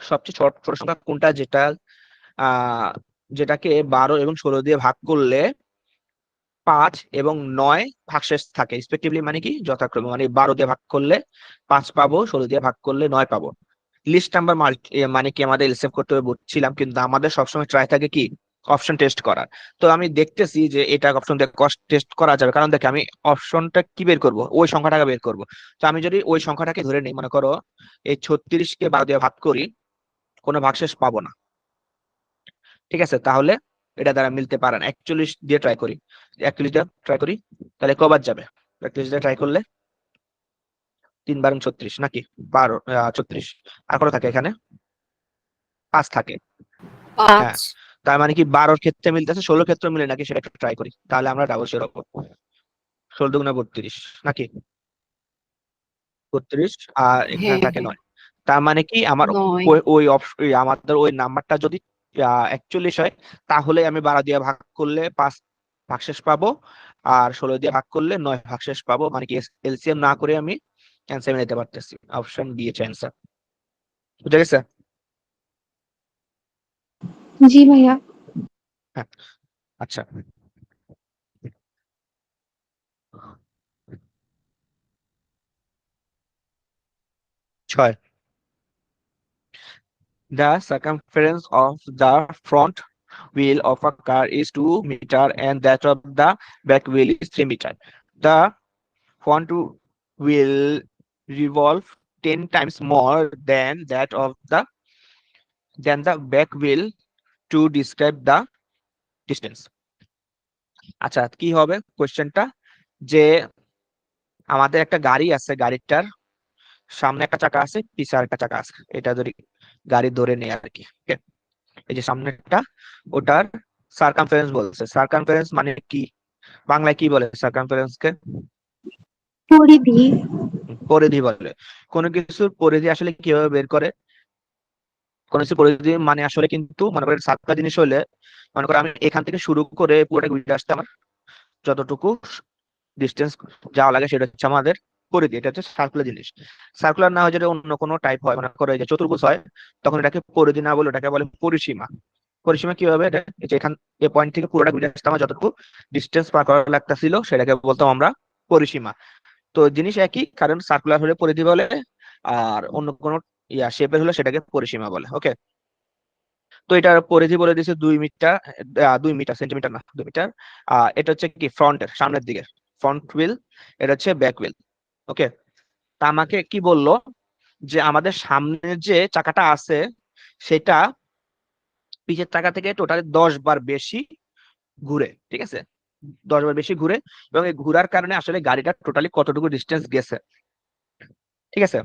সবচেয়ে ছোট ছোট সংখ্যা কোনটা, যেটা যেটাকে 12 এবং 16 দিয়ে ভাগ করলে 5 এবং 9 ভাগশেষ থাকে রেসপেক্টিভলি, মানে কি যথাক্রমে, মানে 12 দিয়ে ভাগ করলে 5 পাবো, 16 দিয়ে ভাগ করলে 9 পাবো। লিস্ট নাম্বার মানে কি আমাদের এলসিএম করতে হবে বলছিলাম, কিন্তু আমাদের সবসময় ট্রাই থাকে কি অপশন টেস্ট করার। তো আমি দেখতেছি যে এটা অপশন দিয়ে কস্ট টেস্ট করা যাবে, কারণ দেখে আমি অপশনটা কি বের করব, ওই সংখ্যাটাকে বের করব। তো আমি যদি ওই সংখ্যাটাকে ধরে নিই, মনে করো এই 36 কে 12 দিয়ে ভাগ করি, কোনো ভাগশেষ পাবো না, ঠিক আছে? তাহলে এটা দ্বারা মিলতে পারে না। 41 দিয়ে ট্রাই করি, 41 দিয়ে ট্রাই করি, তাহলে কবার যাবে? 41 দিয়ে ট্রাই করলে 3 × 36 নাকি 36, আর কত থাকে এখানে? 5 থাকে। হ্যাঁ, 5। তার মানে কি 12 ক্ষেত্রে মিলতেছে, 16 ক্ষেত্রে মিলে নাকি সেটা একটু ট্রাই করি, তাহলে আমরা ডাবল শিওর হবো। 16 × 32 নাকি 32, আর এখানে হ্যাঁ, থাকে হ্যাঁ। 9। তার মানে কি আমার 9। ওই আমাদের ওই নাম্বারটা যদি 41 হয়, তাহলে আমি 12 দিয়ে ভাগ করলে 5 ভাগশেষ পাবো, আর 16 দিয়ে ভাগ করলে 9 ভাগশেষ পাবো, মানে কি এলসিএম না করে আমি অ্যান্সার নিতে পারতেছি। অপশন বি এর অ্যান্সার। বুঝা গেছে? জি ভাইয়া। হ্যাঁ, আচ্ছা। 6, the circumference of the front wheel of a car is 2 meter and that of the back wheel is 3 meter. The front wheel revolve 10 times more than the back wheel to describe the distance. আচ্ছা, কি হবে কোশ্চেনটা? যে আমাদের একটা গাড়ি আছে, গাড়িটার সামনে একটা চাকা আছে, পিছে আরেকটা চাকা আছে, এটা যদি গাড়ি ধরে নেই আর কি। Okay? এই যে সামনেরটা, ওটার সার্কামফারেন্স বলছে। সার্কামফারেন্স মানে কি, বাংলায় কি বলে সার্কামফারেন্স কে? পরিধি। পরিধি বলে। কোন কিছুর পরিধি আসলে কিভাবে বের করে? কোন কিছুর পরিধি মানে আসলে কিন্তু মনে করেন সাতটা জিনিস হলে, মনে করেন আমি এখান থেকে শুরু করে পুরোটা ঘুরে আসতে আমার যতটুকু ডিস্টেন্স যাওয়া লাগে সেটা হচ্ছে আমাদের পরিধি। এটা হচ্ছে সার্কুলার জিনিস। সার্কুলার না হয় যদি অন্য কোনো টাইপ হয়, মনে করো এই যে চতুর্ভুজ হয়, তখন এটাকে পরিধি না বলে ওটাকে বলে পরিসীমা। পরিসীমা কি হবে? এটা এই যে এখান এই পয়েন্ট থেকে পুরোটা ঘুরে আসতে আমার যতটুকু ডিস্টেন্স পার করা লাগতেছিল সেটাকে বলতাম আমরা পরিসীমা। তো জিনিস একই, কারণ সার্কুলার হলে পরিধি বলে, আর অন্য কোনো শেপের হলে সেটাকে পরিসীমা বলে। ওকে, তো এটার পরিধি বলে দিয়েছে 2 মিটার, 2 মিটার, সেন্টিমিটার না, 2 মিটার। এটা হচ্ছে কি ফ্রন্টের, সামনের দিকে ফ্রন্ট হুইল, এটা হচ্ছে ব্যাক হুইল। ওকে, তা আমাকে কি বললো যে আমাদের সামনের যে চাকাটা আছে সেটা পিছের চাকা থেকে টোটালি 10 বার বেশি ঘুরে, ঠিক আছে? 10 বার বেশি ঘুরে, এবং এই ঘুরার কারণে আসলে গাড়িটা টোটালি কতটুকু ডিস্টেন্স গেছে, ঠিক আছে?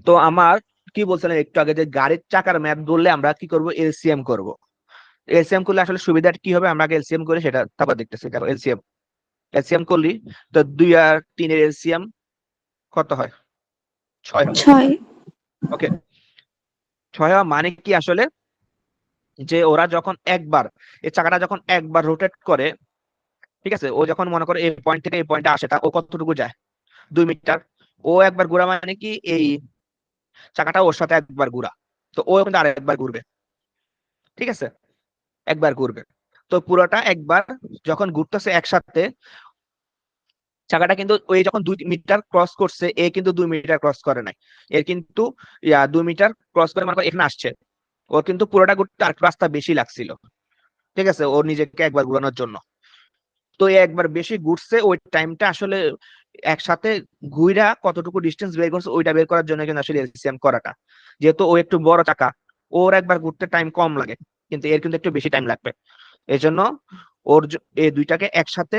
তো আমার কি বলছিলাম একটু আগে, যে গাড়ির চাকার ম্যাপ ধরলে আমরা কি করব, এলসিএম করব। এলসিএম করলে আসলে সুবিধাটা কি হবে, আমরা আগে এলসিএম করে সেটা তারপর দেখতেছি। কারণ এলসিএম এলসিএম করলি, তো 2 আর 3 এর এলসিএম কত হয়? 6 হয়। 6। ওকে, 6 হওয়া মানে কি আসলে, যে ওরা যখন একবার এই চাকাটা যখন একবার রোটেট করে, ঠিক আছে, ও যখন মনে করে এই পয়েন্ট থেকে এই পয়েন্টে আসে, তা ও কতটুকু যায়? 2 মিটার। ও একবার ঘোরা মানে কি এই চাকাটা ওর সাথে একবার ঘোরা, তো ও কিন্তু আরেকবার ঘুরবে, ঠিক আছে? একবার ঘুরবে। তো পুরোটা একবার যখন ঘুরতেছে একসাথে, চাকাটা কিন্তু ওই যখন 2 মিটার ক্রস করছে, এ কিন্তু 2 মিটার ক্রস করে নাই। এর কিন্তু 2 মিটার ক্রস করে মানে এখানে আসছে, ওর কিন্তু পুরোটা ঘুরতে আর রাস্তা বেশি লাগছিল, ঠিক আছে, ওর নিজেকে একবার ঘুরানোর জন্য। তো একবার বেশি ঘুরছে, ওই টাইমটা আসলে একসাথে ঘুরা কতটুকু ডিস্টেন্স বের করছে ওইটা বের করার জন্য কিন্তু আসলে এলসিএম করাটা। যেহেতু ও একটু বড় চাকা, ওর একবার ঘুরতে টাইম কম লাগে, কিন্তু এর কিন্তু একটু বেশি টাইম লাগবে। এই জন্য এই দুইটাকে একসাথে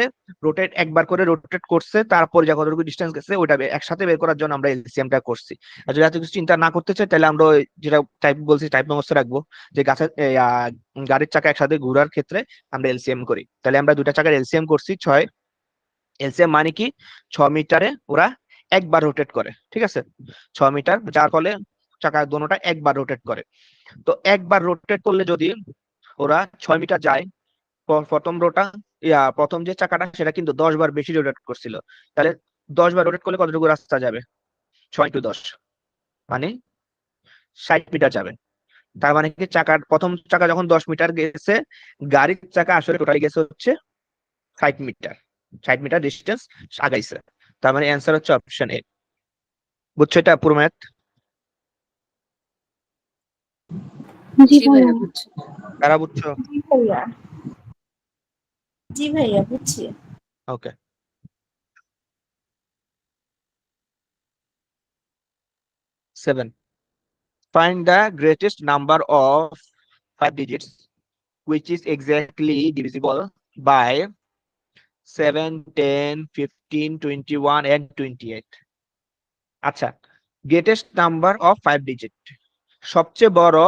একবার করে রোটেট করছে, তারপর যা কতটুকু ডিস্টেন্স গেছে ওইটা একসাথে বের করার জন্য আমরা এলসিএমটা করছি। আর যদি এত কিছু চিন্তা না করতে চাই, তাহলে আমরা যেটা টাইপ বলছি টাইপ ব্যবস্থা রাখবো, যে গাড়ির চাকা একসাথে ঘোরার ক্ষেত্রে আমরা এলসিএম করি। তাহলে আমরা দুইটা চাকার এলসিএম করছি 6। এলসিএম মানে কি, 6 মিটারে ওরা একবার রোটেট করে, ঠিক আছে? 6 মিটার, যার ফলে চাকা দোনোটা একবার রোটেট করে। তো একবার রোটেট করলে যদি ওরা 6 মিটার যায়, প্রথম যে চাকাটা সেটা কিন্তু 10 বার বেশি রোটেট করছিল, তাহলে 10 বার রোটেট করলে কতটুকু রাস্তা যাবে? 6 × 10 মানে 60 মিটার যাবে। তার মানে কি প্রথম চাকা যখন 10 মিটার গেছে, গাড়ির চাকা আসলে টোটালি গেছে হচ্ছে 60 মিটার, 60 মিটার ডিস্টেন্স আগাইছে। তার মানে অ্যান্সার হচ্ছে অপশন এ। বুঝছো এটা পুরো ম্যাথ? জি জি ভাইয়া। ভাইয়া বুঝছি। তারা বুঝছো? জি ভাইয়া, জি ভাইয়া বুঝছি। Okay. Seven, find the greatest number of 5 digits which is exactly divisible by 7, 10, 15, 21 and 28. আচ্ছা, গ্রেটেস্ট নাম্বার অফ 5 ডিজিট, সবচেয়ে বড়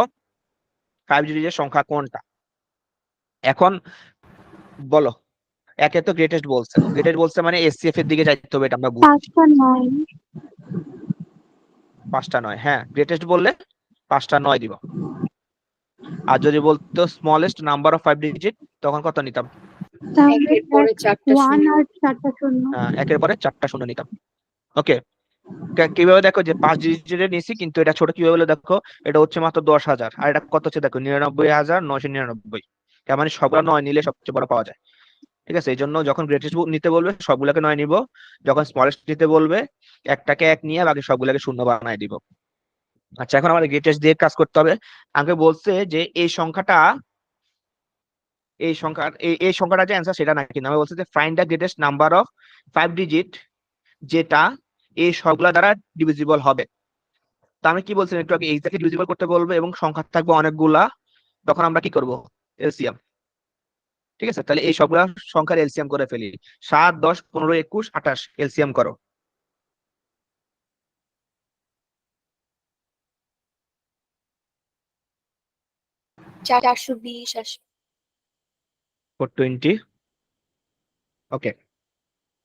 5 ডিজিটের সংখ্যা কোনটা? এখন বলো। একে তো গ্রেটেস্ট বলছে মানে এসসিএফ এর দিকে যাইতে হবে, এটা আমরা বুঝছি। 5টা 9। 5টা 9, হ্যাঁ গ্রেটেস্ট বললে 5টা 9 দিব। আর যদি বলতো স্মলেস্ট নাম্বার অফ 5 ডিজিট, তখন কত নিতাম? তাহলে একের পরে 4টা 1 শূন্য। আর 4টা শূন্য। একের পরে 4টা শূন্য নিতাম। ওকে, কিভাবে দেখো যে 5 ডিজিটের নিছি, কিন্তু এটা ছোট কিভাবে হলো দেখো, এটা হচ্ছে মাত্র 10,000, আর এটা কত হচ্ছে দেখো 99,999। তার মানে সবগুলো 9 নিলে সবচেয়ে বড় পাওয়া যায়। ঠিক আছে, এই জন্য যখন গ্রেটেস্ট নিতে বলবে সবগুলোকে 9 নিব, যখন স্মলেস্ট নিতে বলবে একটাকে 1 নিয়ে বাকি সবগুলোকে শূন্য বানায় দিব। আচ্ছা, এখন আমাদের গ্রেটেস্ট দিয়ে কাজ করতে হবে। আমাকে বলছে যে এই সংখ্যাটা যে অ্যান্সার সেটা না, কিন্তু আমি বলছি যে find the greatest number of 5 digit যেটা এই সবগুলা দ্বারা ডিভিজিবল হবে। তো আমি কি বলছিলাম একটু আগে, এক্স্যাক্টলি ডিভিজিবল করতে বলবো এবং সংখ্যা থাকবে অনেকগুলা, তখন আমরা কি করব? এলসিএম। ঠিক আছে, তাহলে এই সবগুলা সংখ্যার এলসিএম করে ফেলি। 7, 10, 15, 21, 28 এলসিএম করো। 420 আসে। 420। ওকে,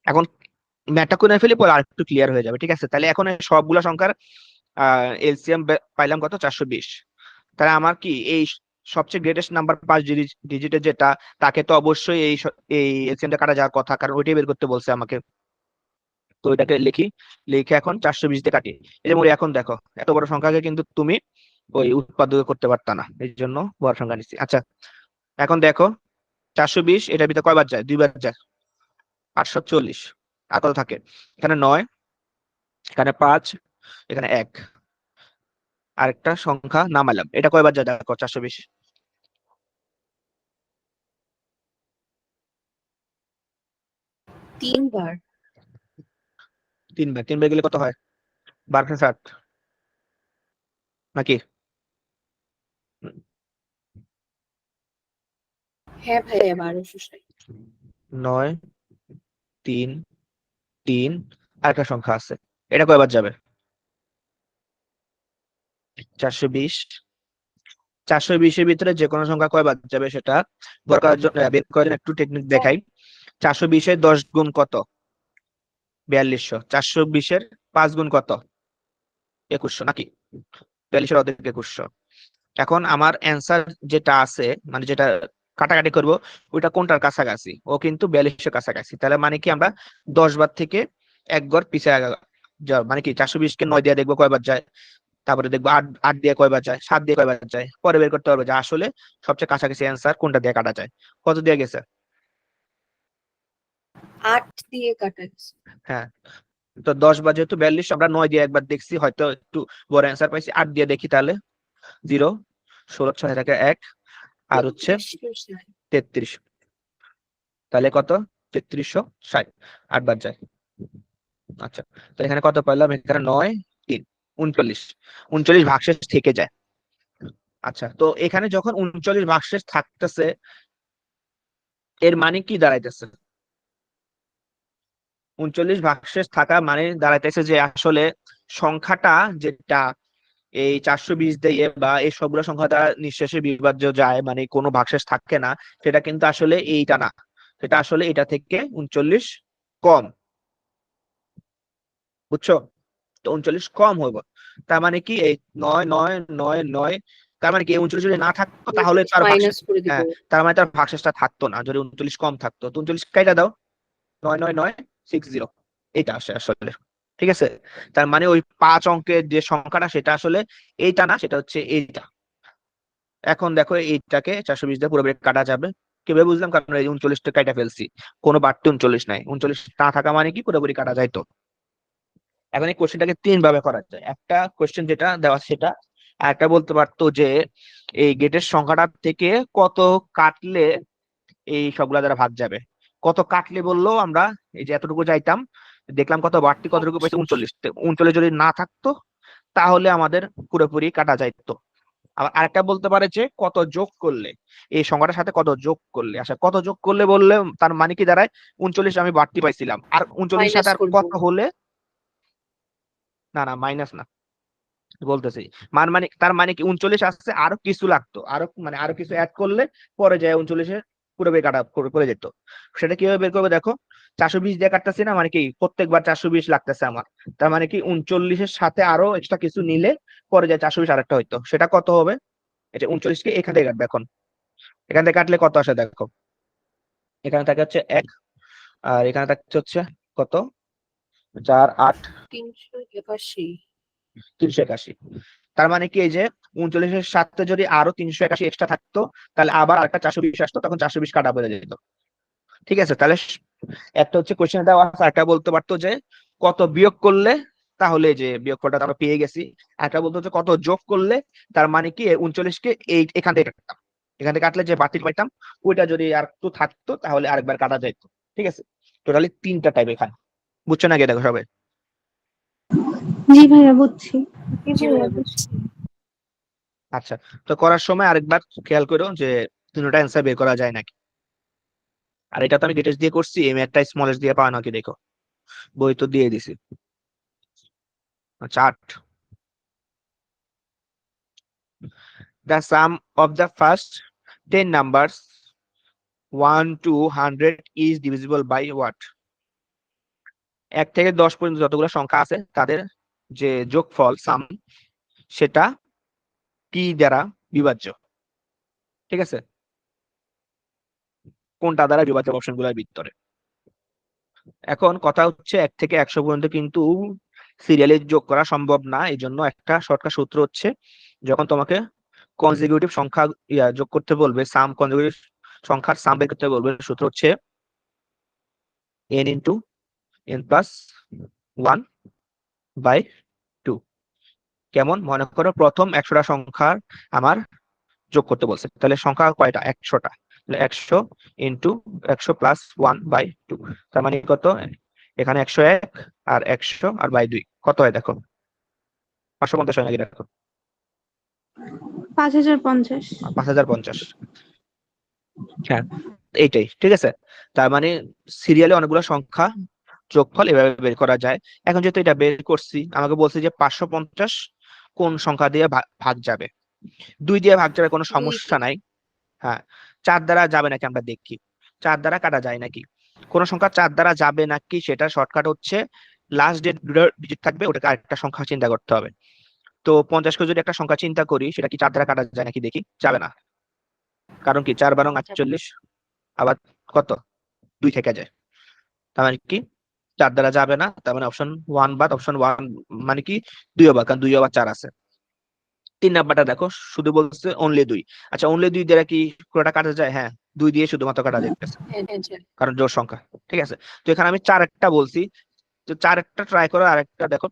এখন ম্যাথটা করে ফেলি, পরে আরেকটু ক্লিয়ার হয়ে যাবে। ঠিক আছে, তাহলে এখন এই সবগুলা সংখ্যার এলসিএম পাইলাম কত? 420। তাহলে আমার কি এই সবচেয়ে গ্রেটেস্ট নাম্বার 5 ডিজিটের যেটা, তাকে তো অবশ্যই এই এলসিএমটা কাটা যাওয়ার কথা, কারণ ওইটাই বের করতে বলছে আমাকে। তো ওইটাকে লিখি, লিখে এখন 420 দিয়ে কাটি। এই যে এখন দেখো, এত বড় সংখ্যাকে কিন্তু তুমি ওই উৎপাদক করতে পারতা না, এই জন্য বড় সংখ্যা নিচ্ছি। আচ্ছা, এখন দেখো 420 এটার ভিতরে কয়বার যায়? 2বার যায়, 840। আর কত থাকে? এখানে 9, এখানে 5, এখানে 1, আরেকটা সংখ্যা নামালাম। এটা কয়বার যায় দেখো 420? 3 বার। 3বার। 3বার গেলে কত হয়? 12/7 নাকি? হ্যাঁ ভাইয়া 1260। 9, 3, 3, আরেকটা সংখ্যা আছে, এটা কয়বার যাবে? 420। 420-এর ভিতরে যে কোনো সংখ্যা কয়বার যাবে সেটা বের করার জন্য একটু টেকনিক দেখাই। 420-এর 10 গুণ কত? 4200। 420-এর 5 গুণ কত? 2100 নাকি? 42-এর অর্ধেক 2100। এখন আমার অ্যান্সার যেটা আছে, মানে যেটা কাটাকাটি করব, ওইটা কোনটার কাছাকাছি? ও কিন্তু 42-এর কাছাকাছি। তাহলে মানে কি আমরা 10 বার থেকে 1 ঘর পিছিয়ে যাও, মানে কি 420-কে 9 দিয়ে দেখবো কয়বার যায়, তারপরে দেখবো 8 8 দিয়ে কয়বার যায়, 7 দিয়ে কয়বার যায়, পরে বের করতে পারবো যে আসলে সবচেয়ে কাছাকাছি অ্যান্সার কোনটা দিয়ে কাটা যায়। কত দিয়ে গেছে? 8 দিয়ে কাটা গেছে। হ্যাঁ, তো 10 বার যেহেতু 42, আমরা 9 দিয়ে একবার দেখছি, হয়তো একটু বড় অ্যান্সার পাইছি। 8 দিয়ে দেখি, তাহলে 0, 16, 6 থেকে 1, আর হচ্ছে 33। তাহলে কত? 3360, 8 বার যায়। আচ্ছা, তো এখানে কত পাইলাম? এখানে 9, 3, 39। 39 ভাগশেষ থেকে যায়। আচ্ছা, তো এখানে যখন 39 ভাগশেষ থাকতেছে, এর মানে কি দাঁড়াইতেছে? 39 ভাগশেষ থাকা মানে দাঁড়াইতেছে যে আসলে সংখ্যাটা যেটা এই 420 দিয়ে বা এই সবগুলো সংখ্যা দ্বারা নিঃশেষে বিভাজ্য যায়, মানে কোনো ভাগশেষ থাকে না, সেটা কিন্তু আসলে এইটা না, সেটা আসলে এটা থেকে 39 কম। বুঝছো? তো 39 কম হইব, তার মানে কি এই 9, 9, 9, 9, তার মানে কি 39 যদি না থাকতো তাহলে তার ভাগশেষ, মাইনাস করে দিব। হ্যাঁ, তার মানে তার ভাগশেষটা থাকতো না যদি 39 কম থাকতো। তো 39 কাইটা দাও, 9, 9, 9, 60, এইটা আসে আসলে। ঠিক আছে, তার মানে ওই 5 অঙ্কের যে সংখ্যাটা সেটা আসলে এইটা না, সেটা হচ্ছে এইটা। এখন দেখো এইটাকে 420 দিয়ে পুরোপুরি কাটা যাবে, কিভাবে বুঝলাম? কারণ এই 39টা কাটা ফেলছি, কোনো বাড়তি 39 নাই, 39 না থাকা মানে কি পুরোপুরি কাটা যায়। তো এখন এই কোশ্চেনটাকে তিন ভাবে করা যায়। একটা কোশ্চেন যেটা দেওয়া সেটা, আর একটা বলতে পারতো যে এই গেটের সংখ্যাটা থেকে কত কাটলে এই সবগুলা দ্বারা ভাগ যাবে। কত কাটলে বললো আমরা এই যে এতটুকু যাইতাম, দেখলাম কত বাড়তি কতটুকু পাইছে 39, 39 যদি না থাকতো তাহলে আমাদের পুরোপুরি কাটা যাইতো। আবার আরেকটা বলতে পারে যে কত যোগ করলে, এই সংখ্যাটার সাথে কত যোগ করলে। আচ্ছা, কত যোগ করলে বললে তার মানে কি দাঁড়ায়, 39 আমি বাড়তি পাইছিলাম, আর 39 মাইনাস সাথে আর করবো। কত হলে, না না মাইনাস না, বলতেছি মানে তার মানে কি 39 আসছে, আরো কিছু লাগতো, আরো মানে আরো কিছু অ্যাড করলে পরে যায় 39-এ পুরোপুরি কাটা করে যেত। সেটা কিভাবে বের করবে দেখো, 420 দিয়ে কাটতেছি না, মানে কি প্রত্যেকবার 420 লাগতেছে আমার, তার মানে কি 39-এর সাথে আরো এক্সট্রা কিছু নিলে পরে যায় 420 আরেকটা হইতো। সেটা কত হবে? এটা 39-কে এখান থেকে কাটবে। এখন এখান থেকে কাটলে কত আসে দেখো, এখানে থাকে হচ্ছে 1, আর এখানে থাকছে হচ্ছে কত, 4 8 381। 381। তার মানে কি এই যে 39-এর সাথে যদি আরো 381 এক্সট্রা থাকতো তাহলে আবার একটা 420 আসতো, তখন 420 কাটা পড়ে যেত। ঠিক আছে, তাহলে একটা হচ্ছে কোশ্চেন দেওয়া আছে, একটা বলতে পারতো যে কত বিয়োগ করলে, তাহলে যে বিয়োগফলটা আমরা পেয়ে গেছি। একটা বলতো যে কত যোগ করলে, তার মানে কি 39-কে এখান থেকে কাটতাম, এখান থেকে কাটলে যে বাতিল পাইতাম ওইটা যদি আর একটু থাকতো তাহলে আরেকবার কাটা যেত। ঠিক আছে, টোটালি তিনটা টাইপ এখানে, বুঝছো নাকি? দেখো সবাই। জি ভাইয়া বুঝছি। জি ভাইয়া বুঝছি। আচ্ছা, তো করার সময় আরেকবার খেয়াল করো যে তিনটা অ্যান্সার বের করা যায় নাকি। আর এটা তো আমি ডিটেলস দিয়ে করছি, এম একটা স্মলেস দিয়ে পাওয়া নাকি দেখো, বই তো দিয়ে দিছি। আচ্ছা 8, the sum of the first 10 numbers 1 to 100 is divisible by what? 1 থেকে 10 পর্যন্ত যতগুলো সংখ্যা আছে তাদের যে যোগফল সাম, সেটা কি দ্বারা বিভাজ্য? ঠিক আছে, কোনটা দ্বারা বিভাজ্য অপশনগুলোর ভিতরে। এখন কথা হচ্ছে 1 থেকে 100 পর্যন্ত কিন্তু সিরিয়ালি যোগ করা সম্ভব না, এই জন্য একটা শর্টকাট সূত্র হচ্ছে, যখন তোমাকে কনজিকিউটিভ সংখ্যা যোগ করতে বলবে, সাম কনজিকিউটিভ সংখ্যার সাম বের করতে বলবে, সূত্র হচ্ছে n ইন্টু n প্লাস 1/2। কেমন? মনে করো প্রথম 100টা সংখ্যার আমার যোগ করতে বলছে, তাহলে সংখ্যা কয়টা? 100টা, তাহলে 100 ইন্টু 100 প্লাস 1/2, তার মানে কত? এখানে 101 আর 100 আর বাই 2 কত হয় দেখো, 550 হয় নাকি দেখো, 5050। 5050। হ্যাঁ, এইটাই ঠিক আছে। তার মানে সিরিয়ালে অনেকগুলো সংখ্যা যোগফল এভাবে বের করা যায়। এখন যেহেতু এটা বের করছি, আমাকে বলছে যে 550 কোন সংখ্যা দিয়ে ভাগ যাবে। 2 দিয়ে ভাগ যাবে, কোনো 2 সমস্যা দিয়ে। নাই। হ্যাঁ, 4 দ্বারা যাবে নাকি আমরা দেখি, 4 দ্বারা কাটা যায় নাকি। কোন সংখ্যা 4 দ্বারা যাবে নাকি সেটা শর্টকাট হচ্ছে, লাস্ট যে দুটো ডিজিট থাকবে ওটাকে আরেকটা সংখ্যা চিন্তা করতে হবে। তো 50 কে যদি একটা সংখ্যা চিন্তা করি, সেটা কি 4 দ্বারা কাটা যায় নাকি দেখি, যাবে না। কারণ কি 4 12 48, আবার কত 2 থেকে যায়, তার মানে কি 4 দ্বারা যাবে না, তার মানে অপশন 1 বাদ। অপশন 1 মানে কি 2 বাদ, কারণ 2 আবার 4 আছে। 3 নাম্বারটা দেখো, শুধু বলছে অনলি 2। আচ্ছা, অনলি 2 দ্বারা কি পুরোটা কাটা যায়? হ্যাঁ, 2 দিয়ে শুধুমাত্র কাটা যাইতেছে, হ্যাঁ হ্যাঁ যা। কারণ জোড় সংখ্যা। ঠিক আছে, তো এখানে আমি 4 একটা বলছি, তো 4 একটা ট্রাই করো। আরেকটা দেখো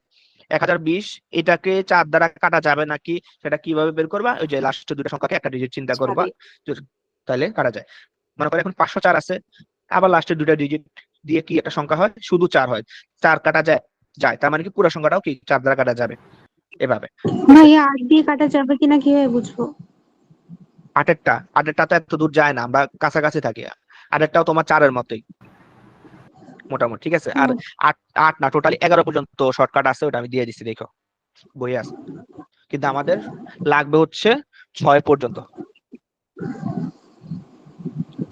1020, এটাকে 4 দ্বারা কাটা যাবে নাকি সেটা কিভাবে বের করবা? ওই যে লাস্টের দুটো সংখ্যাকে একটা ডিজিট চিন্তা করবা, ছাড়ে। তাহলে কাটা যায়। মনে করো এখন 504 আছে, আবার লাস্টের দুটো ডিজিট দিয়ে কি একটা সংখ্যা হয়? শুধু 4 হয়, 4 কাটা যায়, তার মানে কি পুরো সংখ্যাটাও কি 4 দ্বারা কাটা যাবে, এভাবে। ভাইয়া 8 দিয়ে কাটা যাবে কিনা কিভাবে বুঝবো? আটেরটা তো এত দূর যায় না, আমরা কাছাকাছি থাকি। আটেরটাও তোমার 4-এর মতোই মোটামুটি। ঠিক আছে, আর 8 8 না, টোটালি 11 পর্যন্ত শর্টকাট আছে, ওটা আমি দিয়ে দিচ্ছি দেখো, বই আছে। কিন্তু আমাদের লাগবে হচ্ছে 6 পর্যন্ত।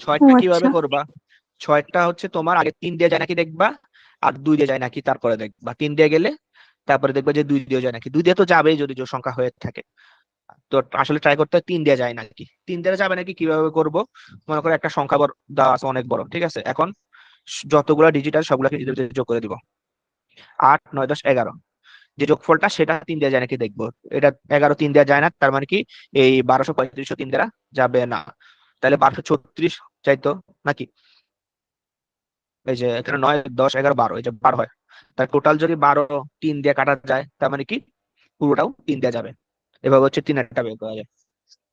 6টা কিভাবে আচ্ছা। করবা? 6টা হচ্ছে তোমার আগে 3 দিয়ে যায় নাকি দেখবা, আর 2 দিয়ে যায় নাকি তারপরে দেখবা। 3 দিয়ে গেলে তারপরে দেখবা যে 2 দিয়ে যায় নাকি, 2 দিয়ে তো যাবেই যদি জোড় সংখ্যা হয়ে থাকে। তো আসলে ট্রাই করতে হয় 3 দিয়ে যায় নাকি। 3 দিয়ে যাবে নাকি কিভাবে করব? মনে করো একটা সংখ্যা দেওয়া আছে অনেক বড়, ঠিক আছে। এখন যতগুলো ডিজিটাল সবগুলোকে যোগ করে দিব, 8 9 10 11। যে যোগফলটা সেটা 3 দিয়ে যায় নাকি দেখবো। এটা 11 3 দিয়ে যায় না, তার মানে কি এই 1235 3 দ্বারা যাবে না। তাহলে 1236 চাইতো নাকি? এই যে এখানে 9 10 11 12, এই যে 12 হয়। তার টোটাল যদি 12 3 দিয়ে কাটা যায়, তার মানে কি পুরোটাও 3 দেওয়া যাবে। এভাবে হচ্ছে 3 বের করা যায়।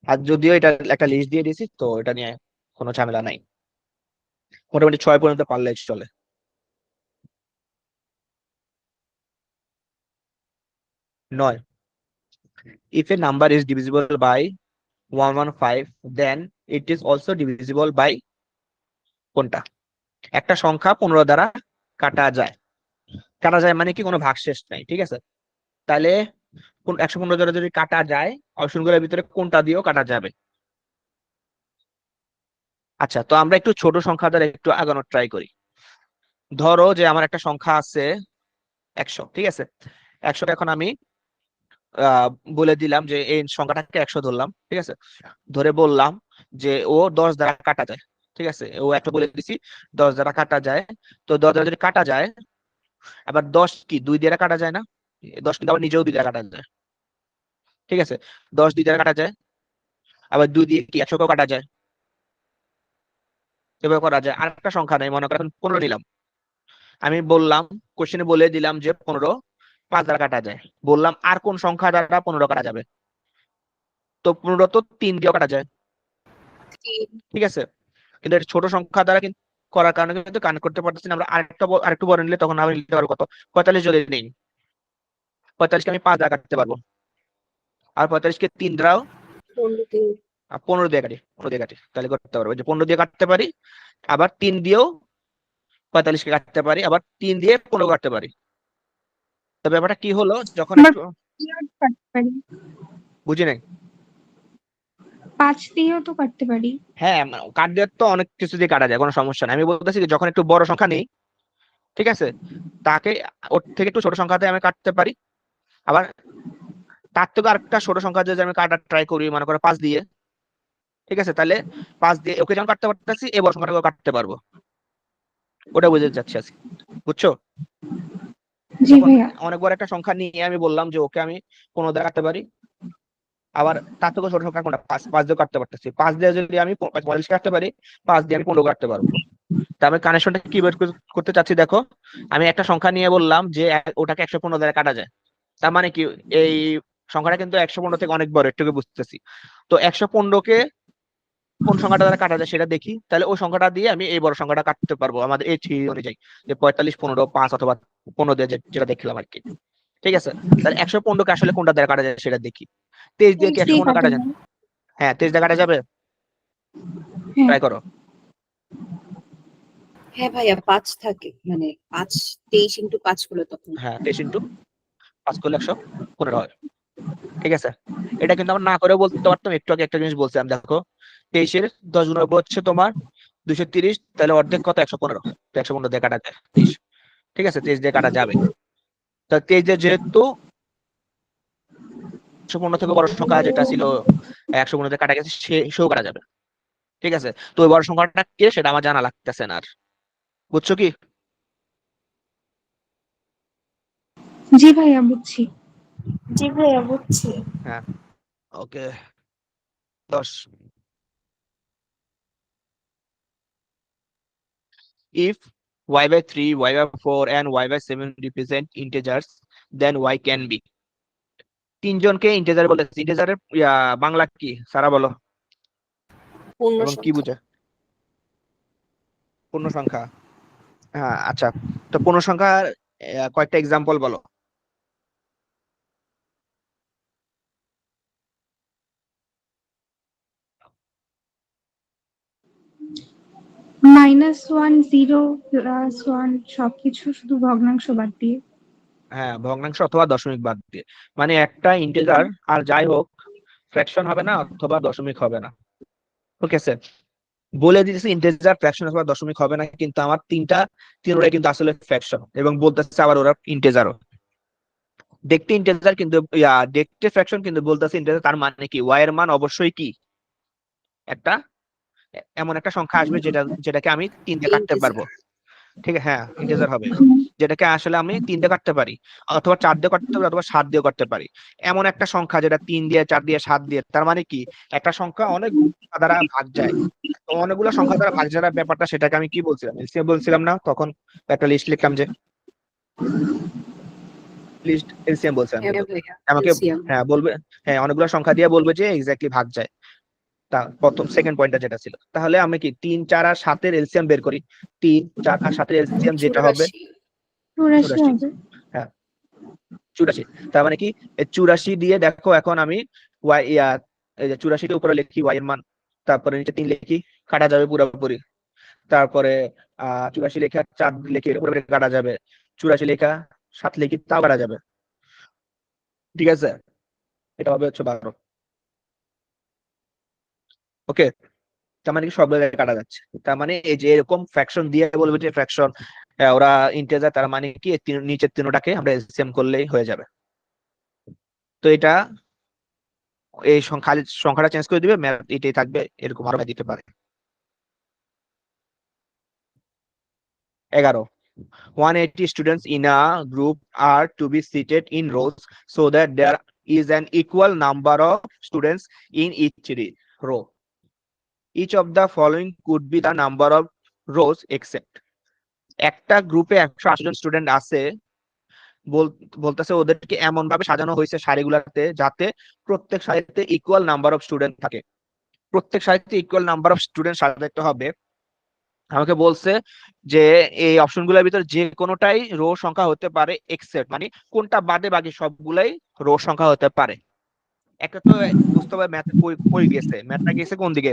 আর যদিও এটা একটা লিস্ট দিয়ে দিয়েছি, তো এটা নিয়ে কোনো ঝামেলা নাই, মোটামুটি 6 পর্যন্ত পারলে চলে। 9, if a number is divisible by 115, then it is also divisible by কোনটা? একটা সংখ্যা 15 দ্বারা কাটা যায়। কাটা যায় মানে কি কোনো ভাগশেষ নাই, ঠিক আছে? তাহলে 115 দ্বারা যদি কাটা যায়, অপশনগুলোর ভিতরে কোনটা দিয়েও কাটা যাবে। আচ্ছা, তো আমরা একটু ছোট সংখ্যা দ্বারা একটু আগানোর ট্রাই করি। ধরো যে আমার একটা সংখ্যা আছে 100, ঠিক আছে? 100 এখন আমি আহ বলে দিলাম যে এই সংখ্যাটাকে 100 ধরলাম, ঠিক আছে? ধরে বললাম যে ও 10 দ্বারা কাটা যায়, ঠিক আছে? ও একটা বলে দিছি 10 দ্বারা কাটা যায়। তো 10 দ্বারা যদি কাটা যায়, আবার 10 কি 2 দ্বারা কাটা যায় না? 10 কিন্তু আবার নিজেও 2 দ্বারা কাটা যায়, ঠিক আছে? 10 2 দ্বারা কাটা যায়, আবার 2 দিয়ে কি 100 কেও কাটা যায়, এভাবে করা যায়। আর একটা সংখ্যা নেই, মনে করেন 15 নিলাম, আমি বললাম কোশ্চেনে বলে দিলাম যে 15 5 দ্বারা কাটা যায়। বললাম আর কোন সংখ্যা দ্বারা 15 কাটা যাবে? তো 15 তো 3 দিয়েও কাটা যায়, ঠিক আছে? কিন্তু এটা ছোট সংখ্যা দ্বারা কিন্তু করার কারণে কিন্তু কানেক্ট করতে পারতেছি না। আমরা আরেকটু বড় নিলে তখন আমি নিতে পারবো কত? 45 যদি নেই, 45 কে আমি 5 দ্বারা কাটতে পারবো, আর 45 কে 3 দ্বারাও 15 দিয়ে কাটি, 15 দিয়ে কাটি, তাহলে করতে পারবো। যে 15 দিয়ে কাটতে পারি, আবার 3 দিয়েও 45 কে কাটতে পারি, আবার 3 দিয়ে 15 কাটতে পারি। তো ব্যাপারটা কি হলো, যখন আবার একটু দিয়েও তো কাটতে পারি, বুঝি নাই। 5 দিয়েও তো কাটতে পারি। হ্যাঁ, কাট দিয়ে তো অনেক কিছু দিয়ে কাটা যায়, কোনো সমস্যা নেই। আমি বলতেছি যে যখন একটু বড় সংখ্যা নেই, ঠিক আছে, তাকে ওর থেকে একটু ছোট সংখ্যাতে আমি কাটতে পারি। আবার তার থেকে আরেকটা ছোট সংখ্যা যদি আমি কাটার ট্রাই করি, মনে করো 5 দিয়ে, ঠিক আছে, তাহলে 5 দিয়ে ওকে যখন কাটতে পারতেছি, এই বড় সংখ্যাটাকে কাটতে পারবো। ওটা বুঝতে চাচ্ছি আজকে, বুঝছো? জি যখন ভাইয়া। অনেক বড় একটা সংখ্যা নিয়ে আমি বললাম যে ওকে আমি 15 দিয়ে কাটতে পারি, আবার তার থেকে ছোট সংখ্যা কোনটা? 5, 5 দিয়ে কাটতে পারতেছি। 5 দিয়ে যদি আমি 45 কাটতে পারি, 5 দিয়ে আমি 15 কাটতে পারবো। তা আমি কানেকশনটা কি বের করতে চাচ্ছি দেখো। আমি একটা সংখ্যা নিয়ে বললাম যে ওটাকে 115 দ্বারা কাটা যায়। তার মানে কি এই সংখ্যাটা কিন্তু 115 থেকে অনেক বড়, একটু বুঝতেছি। তো 115 কে কোন সংখ্যাটা দ্বারা কাটা যায় সেটা দেখি, তাহলে ওই সংখ্যাটা দিয়ে আমি এই বড় সংখ্যাটা কাটতে পারবো আমাদের এই থিওরি অনুযায়ী, যে 45 15 5 অথবা 15 দিয়ে যেটা দেখলাম আর কি, ঠিক আছে? তাহলে 115 কে আসলে কোনটা দ্বারা কাটা যায় সেটা দেখি। 23 দিয়ে কি 23 দিয়ে 115 কাটা কাটা যায়? যায়। হ্যাঁ, 23 দিয়ে কাটা যাবে, হ্যাঁ। ট্রাই করো। হ্যাঁ ভাইয়া 5 থাকে, মানে 5 23 ইন্টু 5 হলো তখন। হ্যাঁ, 23 ইন্টু 5 করলে 115 হয়, ঠিক আছে? এটা কিন্তু আমরা না করেও বলতে পারতাম, একটু আগে একটা জিনিস বলছিলাম দেখো, 23-এর 10 গুণ হচ্ছে তোমার 230, তাহলে অর্ধেক কত? 115। তো 115 দিয়ে কাটা যায় 23, ঠিক আছে? 23 দিয়ে কাটা যাবে। তা 23 দিয়ে যেহেতু 115 থেকে বড় সংখ্যা যেটা ছিল 115 দিয়ে কাটা গেছে, সেও কাটা যাবে, ঠিক আছে? তো ওই বড় সংখ্যাটা কে সেটা আমার জানা লাগতেছে না আর, বুঝছো কি? জি ভাইয়া, বুঝছি। জি ভাইয়া বুঝছি। হ্যাঁ, ওকে। 10, if y by 3, y by 4 and y by 7 represent integers, then y can be। তিনজনকে ইন্টিজার বলেছে। ইন্টিজারের বাংলা কি সারা বলো, পূর্ণ এবং কি সংখ্যা। বুঝে? পূর্ণ সংখ্যা। হ্যাঁ, আচ্ছা, তো পূর্ণ সংখ্যার কয়েকটা এক্সাম্পল বলো। -1 0 +1 সবকিছু শুধু ভগ্নাংশ বাদ দিয়ে। হ্যাঁ, ভগ্নাংশ অথবা দশমিক বাদ দিয়ে, মানে একটা ইন্টিজার আর যাই হোক ফ্র্যাকশন হবে না অথবা দশমিক হবে না, ঠিক আছে? বলে দিয়েছি ইন্টিজার, ফ্র্যাকশন অথবা দশমিক হবে না, কিন্তু আমার তিনটাই কিন্তু আসলে ফ্র্যাকশন, এবং বলতেছে আবার ওরা ইন্টিজারও। দেখতে ইন্টিজার কিন্তু দেখতে ফ্র্যাকশন, কিন্তু বলতেছে ইন্টিজার। তার মানে কি ওয়াই এর মান অবশ্যই কি একটা এমন একটা সংখ্যা আসবে যেটাকে আমি 3 দিয়ে কাটতে ইন্টিজার। পারবো। ঠিক আছে, হ্যাঁ ইন্টিজার হবে, যেটাকে আসলে আমি 3 দিয়ে কাটতে পারি, অথবা 4 দিয়ে কাটতে পারি, অথবা 7 দিয়ে কাটতে পারি। এমন একটা সংখ্যা যেটা 3 দিয়ে, 4 দিয়ে, 7 দিয়ে, তার মানে কি একটা সংখ্যা অনেক সংখ্যা দ্বারা ভাগ যায়। তো অনেকগুলো সংখ্যা দ্বারা ভাগ যাওয়ার ব্যাপারটা, সেটাকে আমি কি বলছিলাম, এলসিএম বলছিলাম না? তখন একটা লিস্ট লিখলাম, যে লিস্ট এলসিএম বলছিলাম হ্যাঁ কিন্তু। ভাইয়া, আমাকে এলসিএম। হ্যাঁ বলবে, হ্যাঁ অনেকগুলো সংখ্যা দিয়ে বলবে যে এক্স্যাক্টলি ভাগ যায়। তা প্রথম সেকেন্ড পয়েন্টটা যেটা ছিল, তাহলে আমি কি 3, 4 আর 7 এর এলসিএম বের করি। 3, 4 আর 7 এর এলসিএম যেটা হবে 84। 84 84। হবে। হ্যাঁ 84। তার মানে কি, এই 84 দিয়ে দেখো এখন আমি ওয়াই এই যে 84 কে উপরে লিখি ওয়াই এর মান, তারপরে নিচে 3 লিখি, কাটা যাবে পুরোপুরি। তারপরে 84 লেখা 4 লিখে পুরোপুরি কাটা যাবে, 84 লেখা 7 লিখি তাও কাটা যাবে। ঠিক আছে, এটা হবে হচ্ছে 12। ওকে, তার মানে কি সব জায়গায় কাটা যাচ্ছে। তার মানে এই যে এরকম ফ্র্যাকশন দিয়ে বলবে যে ফ্র্যাকশন ওরা ইন্টিজার, তার মানে কি এই নিচের তিনটাকে আমরা এলসিএম করলেই হয়ে যাবে। তো এটা এই খালি সংখ্যাটা চেঞ্জ করে দিবে, ম্যাথ এটাই থাকবে, এরকম আরো দিতে পারে। 11, 180 students in a group are to be seated in rows so that there is an equal number of students in each row. Each of the following could be the number of rows except. একটা গ্রুপে 180 জন student আছে, বলতেছে ওদেরকে এমন ভাবে সাজানো হয়েছে সারিগুলোতে যাতে প্রত্যেক সারিতে ইকুয়াল নাম্বার অফ স্টুডেন্ট থাকে। প্রত্যেক সারিতে ইকুয়াল নাম্বার অফ স্টুডেন্ট সাজাতে হবে। আমাকে বলছে যে এই অপশনগুলোর ভিতর যে কোনোটাই রো সংখ্যা হতে পারে এক্সেপ্ট, মানে কোনটা বাদে বাকি সবগুলাই রো সংখ্যা হতে পারে। একটা তো বুঝতে হবে ম্যাথ কই গেছে, ম্যাথটা গেছে কোন দিকে,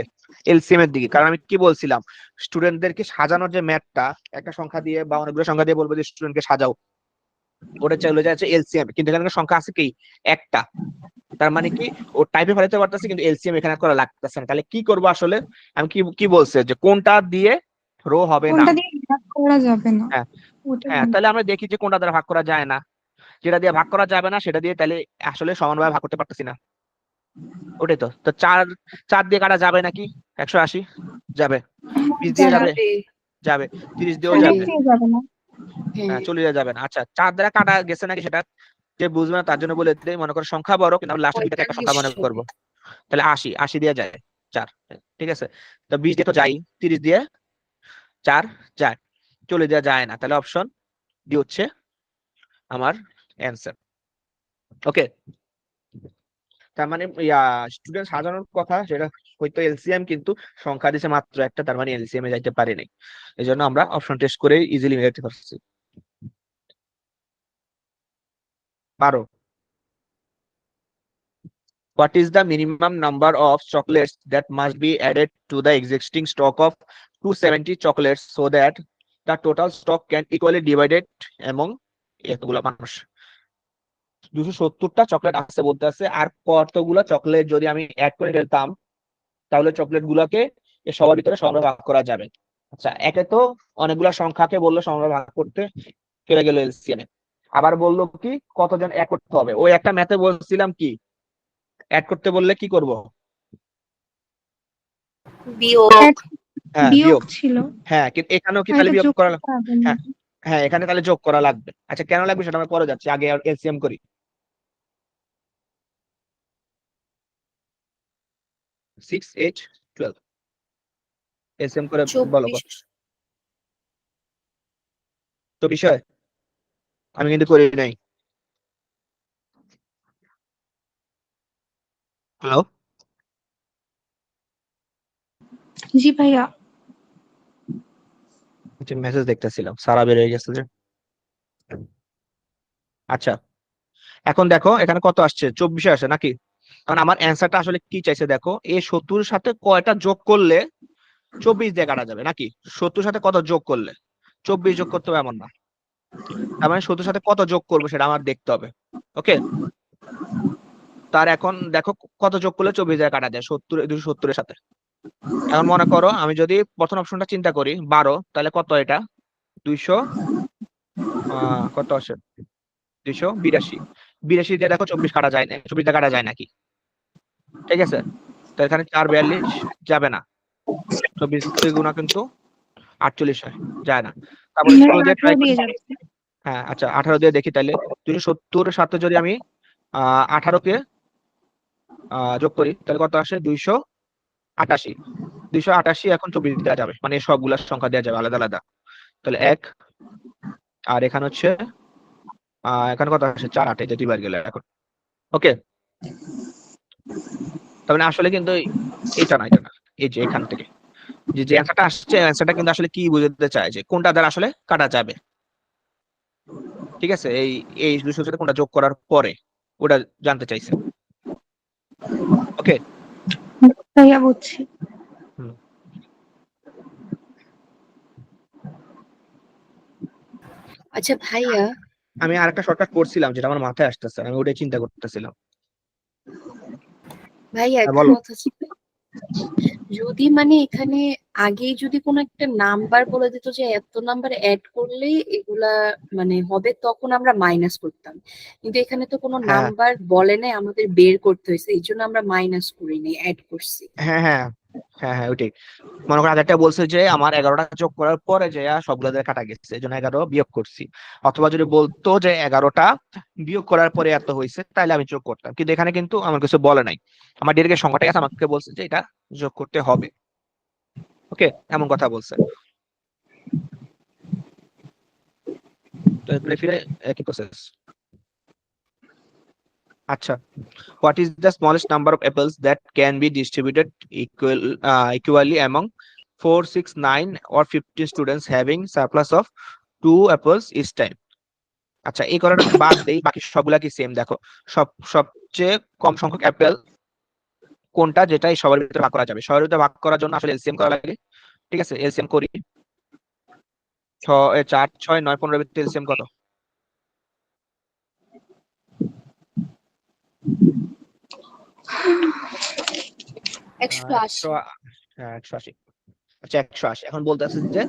এলসিএম এর দিকে। কারণ আমি কি বলছিলাম, স্টুডেন্টদেরকে সাজানোর যে ম্যাথটা একটা সংখ্যা দিয়ে বা অনেকগুলো সংখ্যা দিয়ে বলবো যে স্টুডেন্টকে সাজাও, ওটা চলে যাচ্ছে এলসিএম, কিন্তু এখানে সংখ্যা আছে কি একটা। তার মানে কি ও টাইপে ফেলাতে পারতেছে কিন্তু এলসিএম এখানে করা লাগতেছে না। তাহলে কি করব আসলে, আমি কি কি বলছে যে কোনটা দিয়ে রো হবে না। কোনটা দিয়ে ভাগ করা যাবে না, হ্যাঁ ওটা হ্যাঁ, তাহলে আমরা দেখি যে কোনটা দ্বারা ভাগ করা যায় না। যেটা দিয়ে ভাগ করা যাবে না সেটা দিয়ে তাহলে আসলে সমানভাবে ভাগ করতে পারতেছি না। ওটাই তো। তো 4 দিয়ে কাটা যাবে নাকি? 180 যাবে, 20 দিয়ে যাবে, যাবে। যাবে, 30 দিয়েও যাবে। যাবে, 40 দিয়ে যাবে না। হ্যাঁ 40 দিয়ে যাবে না। আচ্ছা 4 দ্বারা কাটা গেছে নাকি সেটা যে বুঝবে না, তার জন্য বলে দিই, মনে করো সংখ্যা বড় কিন্তু আমি লাস্টের দিকে একটা 45 সংখ্যা মনে হবে। করবো। তাহলে 80 দিয়ে যায় 4। ঠিক আছে, তো 20 দিয়ে তো যাই, 30 দিয়ে 4 যায়, 40 দিয়ে যায় না। তাহলে অপশন ডি হচ্ছে আমার অ্যান্সার। ওকে, তার মানে স্টুডেন্ট সাজানোর কথা সেটা হয়তো এলসিএম, কিন্তু সংখ্যা দিছে মাত্র একটা, তার মানে এলসিএম এ যাইতে পারিনি। এই জন্য আমরা অপশন টেস্ট করে ইজিলি মিলাইতে পারছি। 12, what is the minimum number of chocolates that must be added to the existing stock of 270 chocolates so that the total stock can equally divided among এতগুলো মানুষ? 270টা চকলেট আছে বলতে আছে, আর কতগুলো চকলেট যদি আমি অ্যাড করে ফেলতাম তাহলে চকলেট গুলাকে সবার ভিতরে সমানভাবে ভাগ করা যাবে। আচ্ছা, একে তো অনেকগুলা সংখ্যাকে বললো সমানভাবে ভাগ করতে, চলে গেল এলসিএম এ। আবার বললো কি কতজন অ্যাড করতে হবে, ওই একটা ম্যাথে বলছিলাম কি অ্যাড করতে বললে কি করব? বিয়োগ। হ্যাঁ বিয়োগ বিয়োগ। ছিল, হ্যাঁ কিন্তু এখানেও কি আর তাহলে এটা বিয়োগ যোগ করা? করতে হবে না। হ্যাঁ হ্যাঁ, এখানে তাহলে যোগ করা লাগবে। আচ্ছা কেন লাগবে সেটা আমরা পরে যাচ্ছি, আগে এলসিএম করি। 6, 8, 12 এলসিএম করে বলো 24। তো বিষয় আমি কিন্তু করি নাই। হ্যালো, জি ভাইয়া। মেসেজ দেখতেছিলাম, সারা বের হয়ে গেছে যে। আচ্ছা এখন দেখো এখানে কত আসছে, 24 আসে নাকি? কারণ আমার অ্যান্সারটা আসলে কি চাইছে দেখো, এই 70 এর সাথে কয়টা যোগ করলে 24 দিয়ে কাটা যাবে নাকি? 70 সাথে কত যোগ করলে 24 যোগ করতে হবে এমন না। তার মানে 70 সাথে কত যোগ করবো সেটা আমার দেখতে হবে। ওকে, তার এখন দেখো কত যোগ করলে 24 দিয়ে কাটা যায় 70, 270 এর সাথে। এখন মনে করো আমি যদি প্রথম অপশনটা চিন্তা করি 12, তাহলে কত এটা 200 কত আসে 282। 82 দিয়ে দেখো 24 কাটা যায় না, 24 দিয়ে কাটা যায় নাকি? ঠিক আছে, তো এখানে 442 যাবে না, 24 গুণা কিন্তু 48 হয়, যায় না। তারপর 16 দিয়ে ট্রাই 18 করি। দিয়ে যাচ্ছে। হ্যাঁ আচ্ছা 18 দিয়ে দেখি তাহলে। 270 এর সাথে যদি আমি 18 কে যোগ করি তাহলে কত আসে? 288। 288 এখন 24 দেওয়া যাবে, মানে সবগুলা সংখ্যা দেওয়া যাবে আলাদা আলাদা। তাহলে 1, আর এখানে হচ্ছে এখানে কত আসে? 4, 8 যে দুইবার গেলে এখন। ওকে, তার মানে আসলে কিন্তু এটা না, এটা না, এই যে এখান থেকে যে যে অ্যান্সারটা আসছে, অ্যান্সারটা কিন্তু আসলে কি বুঝাতে চায় যে কোনটা দ্বারা আসলে কাটা যাবে। ঠিক আছে, এই এই 200 সাথে কোনটা যোগ করার পরে ওটা জানতে চাইছে। ওকে। ভাইয়া বুঝছি। হুম। আচ্ছা ভাইয়া, আমি আরেকটা শর্টকাট করছিলাম যেটা আমার মাথায় আসতেছে, আমি ওটাই চিন্তা করতেছিলাম। ভাইয়া হ্যাঁ একটা বলো। কথা ছিল, যদি মানে এখানে আগেই যদি কোনো একটা নাম্বার বলে দিত যে এত নাম্বার অ্যাড করলে এগুলা মানে হবে, তখন আমরা মাইনাস করতাম। কিন্তু এখানে তো কোনো হ্যাঁ নাম্বার বলে নাই, আমাদের বের করতে হয়েছে, এই জন্য আমরা মাইনাস করিনি, অ্যাড করছি। হ্যাঁ হ্যাঁ হ্যাঁ হ্যাঁ ওইটাই। মনে করো আরেকটা বলছে যে আমার 11টা যোগ করার পরে যে সবগুলো দিয়ে কাটা গেছে, এই জন্য 11 বিয়োগ করছি। অথবা যদি বলতো যে 11টা বিয়োগ করার পরে এত হয়েছে, তাহলে আমি যোগ করতাম, কিন্তু এখানে কিন্তু আমার কিছু বলে নাই। আমার ডিরেক্ট সংখ্যাটা আছে, আমাকে বলছে যে এটা যোগ করতে হবে। ওকে, এমন কথা বলছে। তো ঘুরে ফিরে একই প্রসেস। আচ্ছা, what is the smallest number of apples that can be distributed equally among 4, 6, 9 or 15 students having surplus of 2 apples each time? আচ্ছা, এই করাটা বাদ দেই, বাকি সবগুলা কি সেম? দেখো, সবচেয়ে কম সংখ্যক অ্যাপেল কোনটা, যেটা এই সবার ভিতরে ভাগ করা যাবে। সবার ভিতরে ভাগ করার জন্য আসলে এলসিএম করা লাগে। ঠিক আছে, এলসিএম করি। 4, 6, 9, 15 ভিতরে এলসিএম কত? 180। 180। আচ্ছা 180। এখন বলতে আছে যে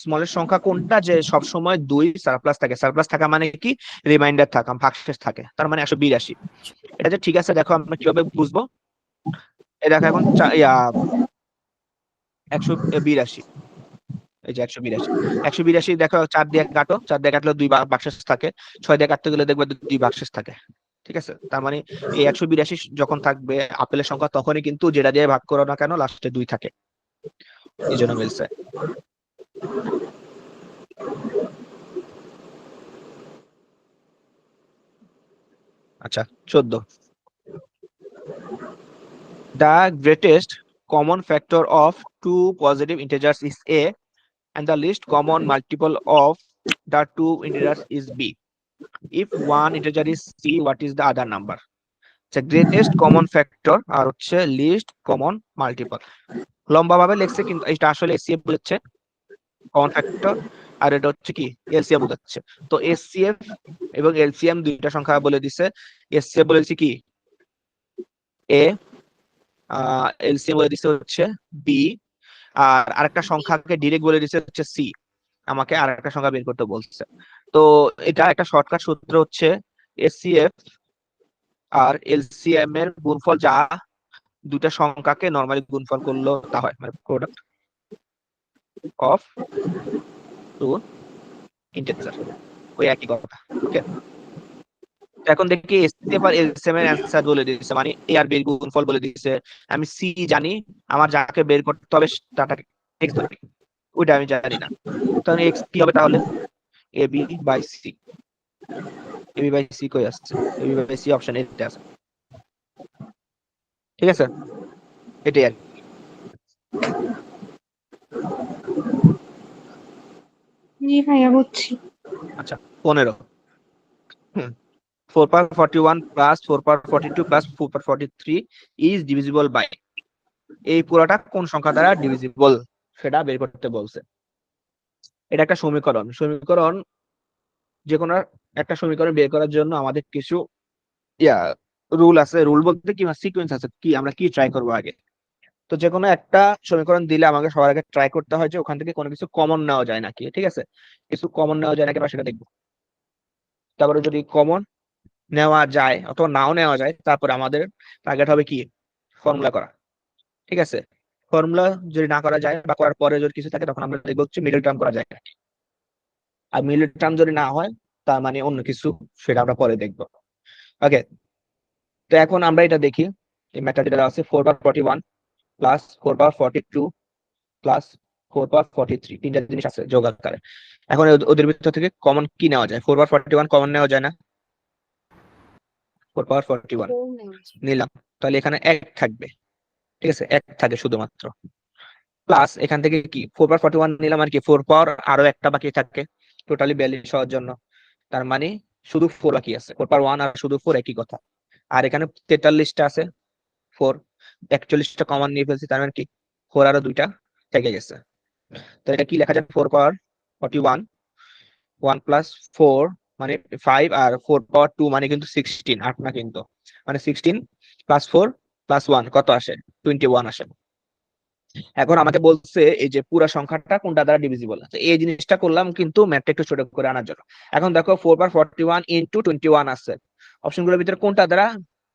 স্মলের সংখ্যা কোনটা যে সব সময় 2 সারপ্লাস থাকে। সারপ্লাস থাকা মানে কি? রিমাইন্ডার থাকা, ভাগশেষ থাকে, তার মানে 182। এটা যে ঠিক আছে, দেখো আমরা কিভাবে বুঝবো। এই দেখো এখন 182, এই যে 182। 182 দেখো 4 দিয়ে কাটো, 4 দিয়ে কাটলে 2 ভাগশেষ থাকে। 6 দিয়ে কাটতে গেলে দেখবে 2 ভাগশেষ থাকে। ঠিক আছে, তার মানে এই 182 যখন থাকবে আপেলের সংখ্যা, তখনই কিন্তু যেটা দিয়ে ভাগ করো না কেন লাস্টে 2 থাকে, এই জন্য মিলছে। আচ্ছা 14, the greatest common factor of two positive integers is a and the least common multiple of the two integers is b. If one integer is c, what is the other number? The greatest common factor আর হচ্ছে least common multiple। লম্বা ভাবে লিখছে, কিন্তু এটা আসলে SCF বলেছে common factor, আর এটা হচ্ছে কি এলসিএম বোঝাচ্ছে। তো এসসিএফ এবং এলসিএম দুইটা সংখ্যা বলে দিছে। এসসিএফ বলে দিছে কি এ, এলসিএম বলে দিছে হচ্ছে বি, আর আরেকটা সংখ্যাকে ডিরেক্ট বলে দিছে হচ্ছে সি। আমাকে আরেকটা সংখ্যা বের করতে বলছে। তো এটা একটা শর্টকাট সূত্র হচ্ছে এসসিএফ আর এলসিএম এর গুণফল যা দুটা সংখ্যাকে নরমালি গুণফল করলো তা হয়, মানে প্রোডাক্ট অফ টু ইন্টিজার, ওই একই কথা। ওকে, এখন দেখি এসসিএফ আর এলসিএম এর অ্যান্সার বলে দিয়েছে, মানে এ আর বি এর গুণফল বলে দিয়েছে। আমি সি জানি, আমার যাকে বের করতে হবে তাকে এক্স ধরি, ওইটা আমি জানি না। তাহলে এক্স কি হবে তাহলে? A B by C. A B by C কই আসছে? A B by C option এতে আছে। ঠিক আছে, এটাই আর কি। জি ভাইয়া বুঝছি। আচ্ছা 15, 4 power 41 plus 4 power 42 plus 4 power 43 is divisible by, এই পুরোটা কোন সংখ্যা দ্বারা ডিভিজিবল সেটা বের করতে বলছে। এটা একটা সমীকরণ। সমীকরণ যে কোনো একটা সমীকরণ বের করার জন্য আমাদের কিছু ইয়া রুল আছে। রুল বলতে কি সিকোয়েন্স আছে, কি আমরা কি ট্রাই করবো আগে। তো যে কোনো একটা সমীকরণ দিলে আমাকে সবার আগে ট্রাই করতে হয় যে ওখান থেকে কোনো কিছু কমন নেওয়া যায় নাকি। ঠিক আছে, কিছু কমন নেওয়া যায় নাকি আমরা সেটা দেখবো। তারপরে যদি কমন নেওয়া যায় অথবা নাও নেওয়া যায়, তারপরে আমাদের টার্গেট হবে কি ফর্মুলা করা। ঠিক আছে, ফর্মুলা যদি না করা যায় বা করার পরে যদি কিছু থাকে তখন আমরা দেখবো হচ্ছে মিডল টার্ম করা যায় নাকি। আর মিডল টার্ম যদি না হয় তার মানে অন্য কিছু, সেটা আমরা পরে দেখবো। ওকে, তো এখন আমরা এটা দেখি। এই ম্যাথটা যেটা আছে 4/41 প্লাস 4/42 প্লাস 4/43, তিনটা জিনিস আছে যোগ আকারে। এখন ওদের ভিতর থেকে কমন কি নেওয়া যায়? 4/41 কমন নেওয়া যায় না? 4/41 ফোর নেওয়া যায়। নিলাম, তাহলে এখানে 1 থাকবে। ঠিক আছে, 1 থাকে শুধুমাত্র। প্লাস এখান থেকে কি 4/41 নিলাম, আর কি 4 পাওয়ার আরো একটা বাকি থাকে টোটালি 42 হওয়ার জন্য। তার মানে শুধু 4 বাকি আছে। 4/1 আর শুধু 4 একই কথা। আর এখানে 43টা আছে, 4 41টা কমন নিয়ে ফেলছি, তার মানে কি 4 আরো দুইটা থেকে গেছে। তো এটা কি লেখা যায়? 4/41 1 প্লাস 4 মানে 5, আর 4/2 মানে কিন্তু 16, 8 না কিন্তু, মানে 16 প্লাস 4 প্লাস 1 কত আসে? 21 আসে। এখন আমাকে বলছে এই যে পুরা সংখ্যাটা কোনটা দ্বারা ডিভিজিবল আছে, এই জিনিসটা করলাম কিন্তু ম্যাথটা একটু ছোট করে আনার জন্য। এখন দেখো 4/41 ইন্টু 21 আছে, অপশনগুলোর ভিতরে কোনটা দ্বারা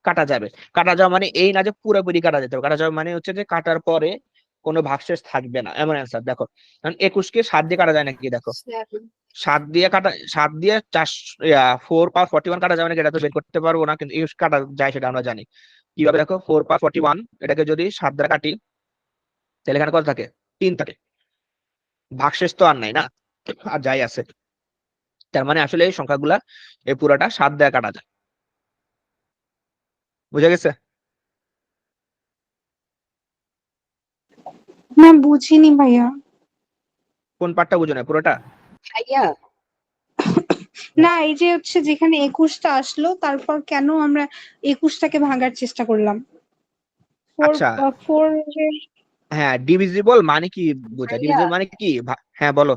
কাটা যাবে? কাটা যাওয়া মানে এই না যে পুরোপুরি কাটা যেতে হবে, কাটা যাওয়া মানে হচ্ছে যে কাটার পরে কোনো ভাগশেষ থাকবে না, এমন অ্যান্সার। দেখো, কারণ 21কে 7 দিয়ে কাটা যায় নাকি? দেখো, 7 7 দিয়ে কাটা, 7 দিয়ে 4/41 কাটা যাবে নাকি? এটা তো বের করতে পারবো না, কিন্তু 21 কাটা যায় সেটা আমরা জানি কিভাবে। দেখো 4/41 এটাকে যদি 7 দ্বারা কাটি তাহলে এখানে কত থাকে? 3 থাকে। ভাগশেষ তো আর নাই না, আর যাই আছে। তার মানে আসলে এই সংখ্যাগুলা এই পুরাটা 7 দিয়ে কাটা যায়। বুঝা গেছে? না, বুঝিনি ভাইয়া। কোন পার্টটা বুঝো না? পুরোটা? ভাইয়া, না, এই যে হচ্ছে যেখানে 21টা আসলো, তারপর কেন আমরা 21টাকে ভাঙার চেষ্টা করলাম? ফোর আচ্ছা, ফোর হ্যাঁ, ডিভিজিবল মানে কি বোঝা? ভাইয়া, ডিভিজিবল মানে কি হ্যাঁ বলো।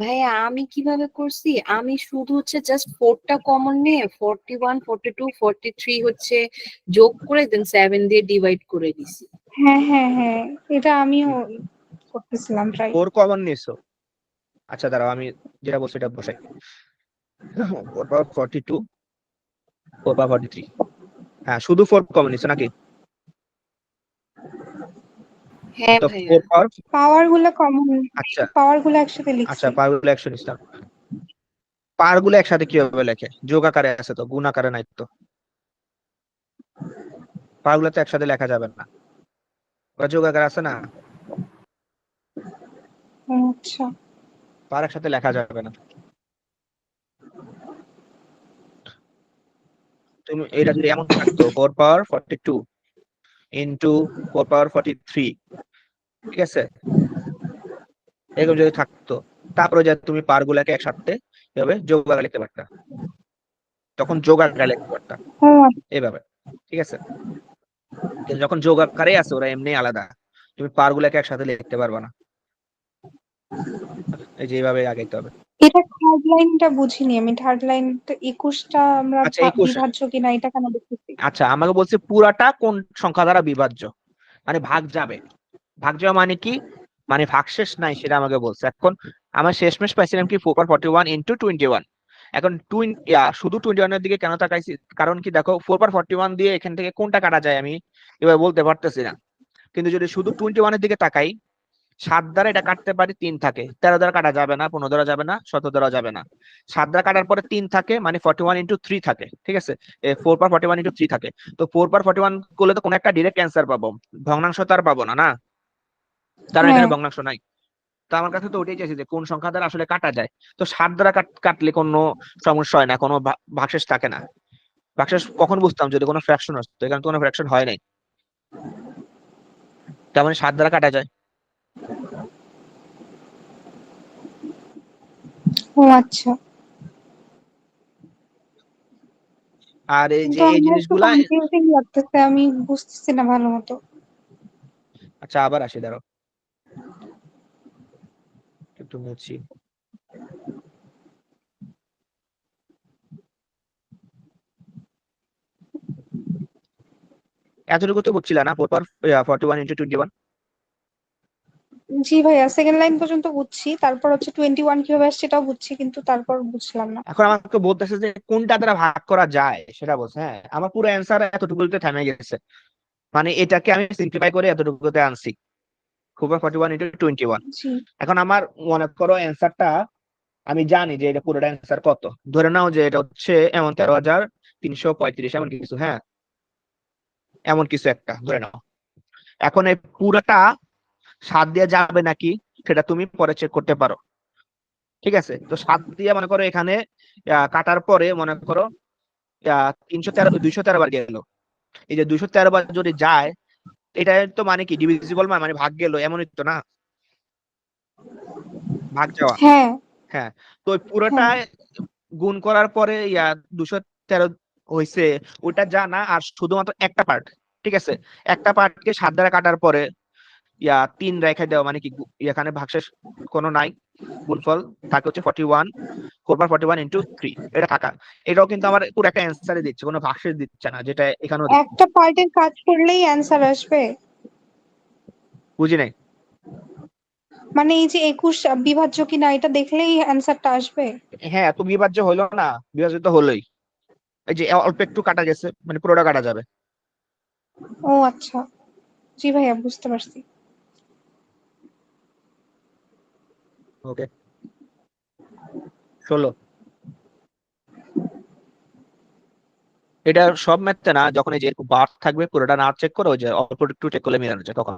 ভাইয়া আমি কিভাবে করছি, আমি শুধু হচ্ছে জাস্ট 4টা কমন নিয়ে 41 42 43 হচ্ছে যোগ করে দেন 7 দিয়ে ডিভাইড করে দিছি। হ্যাঁ, হ্যাঁ, হ্যাঁ, এটা আমিও করতেছিলাম ট্রাই। 4 কমন নিছো? আচ্ছা দাঁড়াও, আমি যেটা বলছি এটা বসাই। 4/42 4/43, হ্যাঁ শুধু 4 কমন নিছো নাকি? হ্যাঁ তো ভাইয়া। 4 পাওয়ার, পাওয়ার গুলো কমন, আচ্ছা পাওয়ার গুলো একসাথে আচ্ছা, লিখছি। পাওয়ার গুলো 100 নিছিলাম। পাওয়ার গুলো একসাথে কিভাবে লেখে? যোগ আকারে আছে তো, গুণ আকারে নাই তো। পাওয়ার গুলো তো একসাথে লেখা যাবে না, ওরা যোগ আকারে আছে না, আচ্ছা। পাওয়ার একসাথে লেখা যাবে না। তুমি এটা যদি এমন থাকতো 4/42 ইন্টু 4/43, ঠিক আছে, এরকম যদি থাকতো, তারপরে যে তুমি পাওয়ার গুলাকে একসাথে এভাবে যোগ আকারে লিখতে পারতা, তখন যোগ আকারে লিখতে পারতা ও এইভাবে, ঠিক আছে। কিন্তু যখন যোগ আকারে আছে ওরা এমনি আলাদা, তুমি পাওয়ার গুলাকে একসাথে লিখতে পারবা না, এই যে এইভাবে আগাইতে হবে। এটা থার্ড লাইনটা বুঝিনি আমি। থার্ড লাইনটা 21টা আমরা আচ্ছা 21, বিভাজ্য কিনা এটা কেন দেখতেছি? আচ্ছা আমাকে বলছে পুরাটা কোন সংখ্যা দ্বারা বিভাজ্য, মানে ভাগ যাবে। ভাগ যাওয়া মানে কি? মানে ভাগশেষ নাই সেটা আমাকে বলছে। এখন আমার শেষমেশ পাইছিলাম কি 4/41 ইন্টু 21। এখন শুধু 21 এর দিকে কেন তাকাইছি? কারণ কি দেখো 4/41 দিয়ে এখান থেকে কোনটা কাটা যায় আমি এবার বলতে পারতেছি না। কিন্তু যদি শুধু 21 এর দিকে তাকাই, 7 দ্বারা এটা কাটতে পারি, 3 থাকে। 13 দ্বারা কাটা যাবে না, 15 দ্বারা যাবে না, 17 দ্বারা যাবে না। 7 দ্বারা কাটার পরে 3 থাকে, মানে 41 ইন্টু 3 থাকে, ঠিক আছে। 4/41 ইন্টু 3 থাকে। তো 4/41 করলে তো কোনো একটা ডিরেক্ট অ্যান্সার পাবো, ভগ্নাংশ তো আর পাবো না, না? কারণ হ্যাঁ, এখানে ভগ্নাংশ নাই। তো আমার কাছে তো ওইটাই চাইছে যে কোন সংখ্যা দ্বারা আসলে কাটা যায়। তো 7 দ্বারা কাটলে কোনো সমস্যা হয় না, কোনো ভাগশেষ থাকে না। ভাগশেষ কখন বুঝতাম? যদি কোনো ফ্র্যাকশন আসতো, এখানে তো কোনো ফ্র্যাকশন হয় নাই, তার মানে 7 দ্বারা কাটা যায়। ও আচ্ছা। আর এই যে কিন্তু এই আমার একটু জিনিসগুলা, কনফিউজিং লাগতেছে, আমি বুঝতেছি না ভালো মতো। আচ্ছা আবার আসি, দাঁড়াও একটু মুছি। এতটুকু তো বুঝছিল না 4/41 ইন্টু 21? জি ভাইয়া, সেকেন্ড লাইন পর্যন্ত বুঝছি, তারপর হচ্ছে 21 কিভাবে আসছে সেটাও বুঝছি, কিন্তু তারপর বুঝলাম না। এখন আমাকে বলতেছে যে কোনটা দ্বারা ভাগ করা যায় সেটা বলছে। হ্যাঁ, আমার পুরো অ্যান্সার এতটুকুতে থেমে গেছে। মানে এটাকে আমি সিম্পলিফাই করে এতটুকুতে আনছি, খুব 41 ইন্টু 21। জি। এখন আমার মনে করো অ্যান্সারটা আমি জানি যে এটা পুরোটা অ্যান্সার কত, ধরে নাও যে এটা হচ্ছে এমন 13,335 এমন কিছু, হ্যাঁ এমন কিছু একটা ধরে নাও। এখন এই পুরোটা 7 দিয়ে যাবে নাকি সেটা তুমি পরে চেক করতে পারো, ঠিক আছে? তো 7 দিয়ে মনে করো এখানে কাটার পরে মনে করো 213 বার গেল। এই যে 213 বার যদি যায়, এটা তো মানে কি ডিভিজিবল, মানে ভাগ গেল এমনই তো না, ভাগ যাওয়া। হ্যাঁ হ্যাঁ, তো ওই হ্যাঁ। পুরোটায় গুণ করার পরে 213 হয়েছে, ওইটা যা না, আর শুধুমাত্র একটা পার্ট, ঠিক আছে? একটা পার্টকে 7 দ্বারা কাটার পরে 3 রেখে দেওয়া, মানে কি এখানে ভাগশেষ কোনো নাই, গুণফল থাকে হচ্ছে 41, 4/41 ইন্টু 3, এটা থাকা। এটাও কিন্তু আমার পুরো একটা অ্যান্সারে দিচ্ছে, কোনো ভাগশেষ দিচ্ছে না, যেটা এখানেও দিচ্ছে। একটা পার্টের কাজ করলেই অ্যান্সার আসবে? বুঝি নাই। মানে এই যে 21 বিভাজ্য কিনা এটা দেখলেই অ্যান্সারটা আসবে? হ্যাঁ, তো বিভাজ্য হলো না, বিভাজ্য তো হলোই। এই যে অল্প একটু কাটা গেছে, মানে পুরোটা কাটা যাবে। ও আচ্ছা, জি ভাইয়া বুঝতে পারছি। ওকে, 16। এটা সব ম্যাথে না, যখন এই যে বার থাকবে পুরোটা না চেক করে, ওই যে অল্প একটু চেক করলে মিলানো যায় তখন।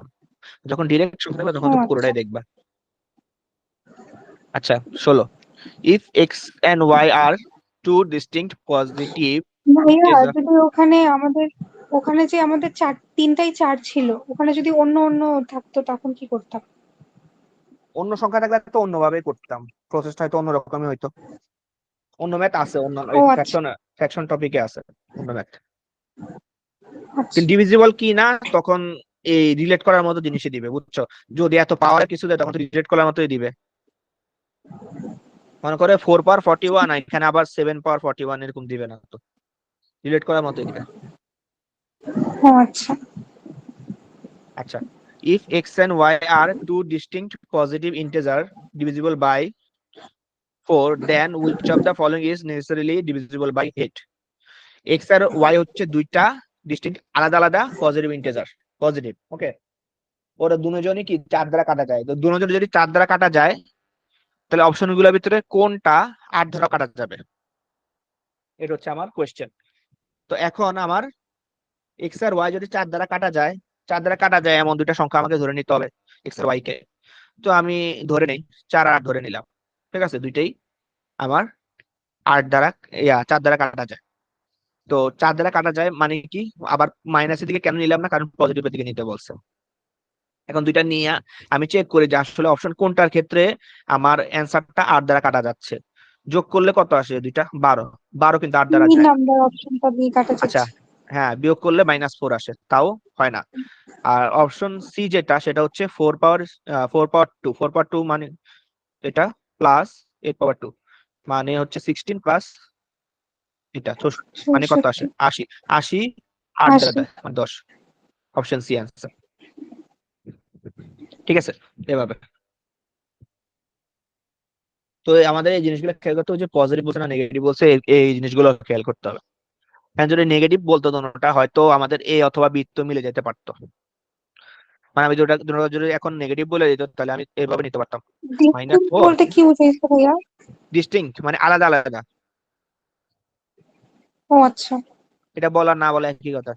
যখন ডিরেক্ট সংখ্যা থাকবে তখন ও তো আচ্ছা। পুরোটাই দেখবা। আচ্ছা, 16, if x and y are two distinct positive ভাইয়া ইন্টিজার। যদি ওখানে যে আমাদের তিনটাই চার ছিল, ওখানে যদি অন্য অন্য থাকতো তখন কি করতাম? অন্য সংখ্যা থাকলে তো অন্যভাবে করতাম, প্রসেসটা হয়তো অন্যরকমই হইতো। অন্য ম্যাথ আছে, অন্য ও ওই আচ্ছা ফ্র্যাকশন টপিকে আছে অন্য ম্যাথ। আচ্ছা। ডিভিজিবল কি না তখন এই রিলেট করার মতো জিনিসই দিবে, বুঝছো? যদি এত পাওয়ার কিছু দেয় তখন তো রিলেট করার মতোই দিবে। মনে করে 4/41, এখানে আবার 7/41 এরকম দিবে না, তো রিলেট করার মতোই দিবে। ও আচ্ছা। আচ্ছা, if x and y are two distinct positive integer divisible by 4, then which of the following is necessarily divisible by 8? x R y হচ্ছে দুইটা ডিস্টিংক্ট আলাদা আলাদা পজিটিভ ইন্টিজার, পজিটিভ, ওকে? ওরা দুজনই কি 4 দ্বারা কাটা যায়, তো দুজন যদি 4 দ্বারা কাটা যায়, তাহলে অপশনগুলোর ভিতরে কোনটা 8 দ্বারা কাটা যাবে, এটা হচ্ছে আমার কোয়েশ্চেন। তো এখন আমার এক্স আর ওয়াই যদি 4 দ্বারা কাটা যায়, 4 দ্বারা কাটা যায় এমন দুইটা সংখ্যা আমাকে ধরে নিতে হবে, এক্স আর ওয়াই কে। তো আমি ধরে নেই 4 আর 8 ধরে নিলাম, ঠিক আছে? দুইটাই আমার 8 দ্বারা 4 দ্বারা কাটা যায়। তো 4 দ্বারা কাটা যায় মানে কি, আবার মাইনাসের দিকে কেন নিলাম না, কারণ পজিটিভের দিকে নিতে বলছে। এখন দুইটা নিয়ে আমি চেক করি যে আসলে অপশন কোনটার ক্ষেত্রে আমার অ্যান্সারটা 8 দ্বারা কাটা যাচ্ছে। যোগ করলে কত আসে, দুইটা 12, 12 কিন্তু 8 দ্বারা 3 যায়। নাম্বার অপশনটা দিয়ে কাটা আচ্ছা, যাচ্ছে। হ্যাঁ, বিয়োগ করলে -4 আসে, তাও হয় না। আর অপশন সি যেটা, সেটা হচ্ছে 4/2, মানে এটা প্লাস 8/2, মানে হচ্ছে 16 প্লাস এটা 64, মানে কত আসে 64। 80, 80 8 দ্বারা 80। দেয় মানে 10। অপশন সি অ্যান্সার, ঠিক আছে? এভাবে তো আমাদের এই জিনিসগুলো খেয়াল করতে হবে, যে পজিটিভ বলছে না নেগেটিভ বলছে, এই জিনিসগুলো খেয়াল করতে হবে। হ্যাঁ, যদি নেগেটিভ বলতো দোনোটা, হয়তো আমাদের এ অথবা বি তো মিলে যেতে পারতো। মানে আমি দুটোটা যদি এখন নেগেটিভ বলে দিত, তাহলে আমি এভাবে নিতে পারতাম, ডিস্টিংক্ট -4। বলতে কি বুঝাইছো ভাইয়া? ডিস্টিংক্ট মানে আলাদা আলাদা, ও আচ্ছা। এটা বলা না বলা একই কথা।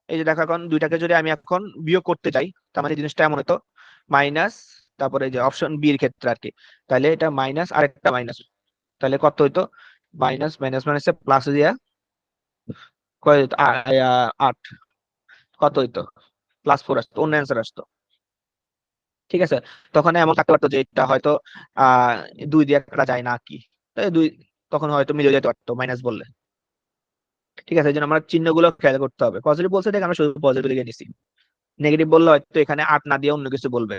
এই যে দেখো, এখন দুইটাকে যদি আমি এখন বিয়োগ করতে চাই, তার মানে জিনিসটা এমন হতো মাইনাস, তারপরে যে অপশন বি এর ক্ষেত্রে আর কি, তাহলে এটা মাইনাস আর একটা মাইনাস, তাহলে কত হইতো, মাইনাস মাইনাস মাইনাসে প্লাস দিয়া কয় হইতো? 8, কত হইতো, +4 আসতো, অন্য অ্যান্সার আসতো, ঠিক আছে? তখন এমন থাকতে পারতো যে এটা হয়তো 2 দিয়ে কাটা যায় না কি, তাই 2 তখন হয়তো মিলে যেতে পারতো মাইনাস বললে, ঠিক আছে? এই জন্য আমরা চিহ্নগুলো খেয়াল করতে হবে। পজিটিভ বলছে দেখে আমরা শুধু পজিটিভ লিখে নিছি, নেগেটিভ বললে হয়তো এখানে 8 না দিয়ে অন্য কিছু বলবে,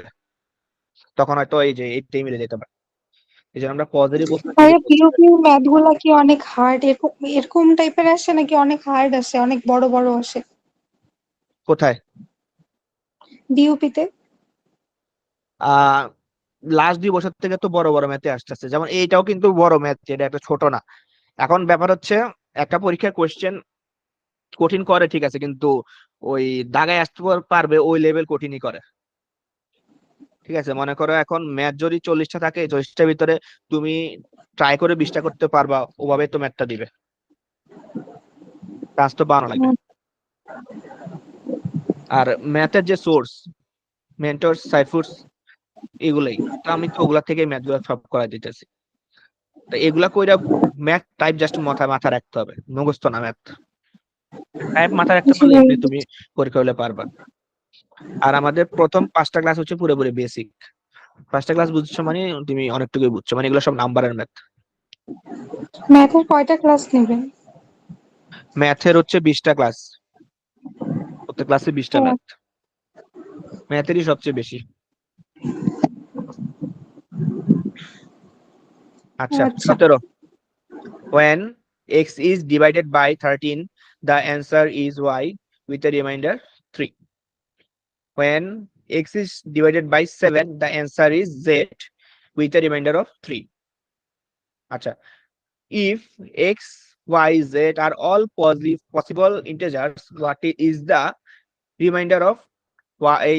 তখন হয়তো এই যে এইটাই মিলে যেতে পারে। এই জন্য আমরা পজিটিভ বলছি না ভাইয়া নেগেটিভ বলছি না। পিওপির ম্যাথ গুলা কি অনেক হার্ড, এরকম এরকম টাইপের আসে নাকি অনেক হার্ড আসে, অনেক বড় বড় আসে কোথায়? বিউপিতে? আহ লাস্ট 2 বছর থেকে তো বড় বড় ম্যাথে আসতেছে, যেমন এইটাও কিন্তু বড় ম্যাথ, এটা একটা ছোট না। এখন ব্যাপার হচ্ছে, একটা পরীক্ষার কোয়েশ্চেন কঠিন করে ঠিক আছে, কিন্তু ওই দাগায় আসতে পারবে ওই লেভেল কঠিনই করে। ঠিক আছে, মনে করো এখন ম্যাথ যদি 40টা থাকে, 40টার ভিতরে তুমি ট্রাই করে 20টা করতে পারবা, ওভাবে তো ম্যাথটা দিবে, কাজ তো বানানো লাগবে। আর ম্যাথের যে সোর্স, মেন্টরস, সাইফুরস, এগুলাই তো, আমি তো ওগুলা থেকে ম্যাথ গুলা সব করাই দিতেছি। তো এগুলা কইরা ম্যাথ টাইপ জাস্ট মাথা রাখতে হবে, মুখস্থ না ম্যাথ টাইপ মাথা রাখতে জি পারলে ভাইয়া এমনি তুমি পরীক্ষা হলে পারবা। আর আমাদের প্রথম 5টা ক্লাস হচ্ছে পুরোপুরি বেসিক। 5টা ক্লাস বুঝছো মানে তুমি অনেকটুকুই বুঝছো, মানে এগুলো সব নাম্বারের ম্যাথ। ম্যাথের কয়টা ক্লাস নেবেন? ম্যাথের হচ্ছে 20টা ক্লাস, প্রত্যেক ক্লাসে 20টা ও ম্যাথ, ম্যাথেরই সবচেয়ে বেশি। আচ্ছা, আচ্ছা 17, when x is divided by 13 the answer is y with a remainder 3. When x is divided by 7 the answer is z with a remainder of 3. আচ্ছা, if x, y, z are all possible integers, what is the remainder of y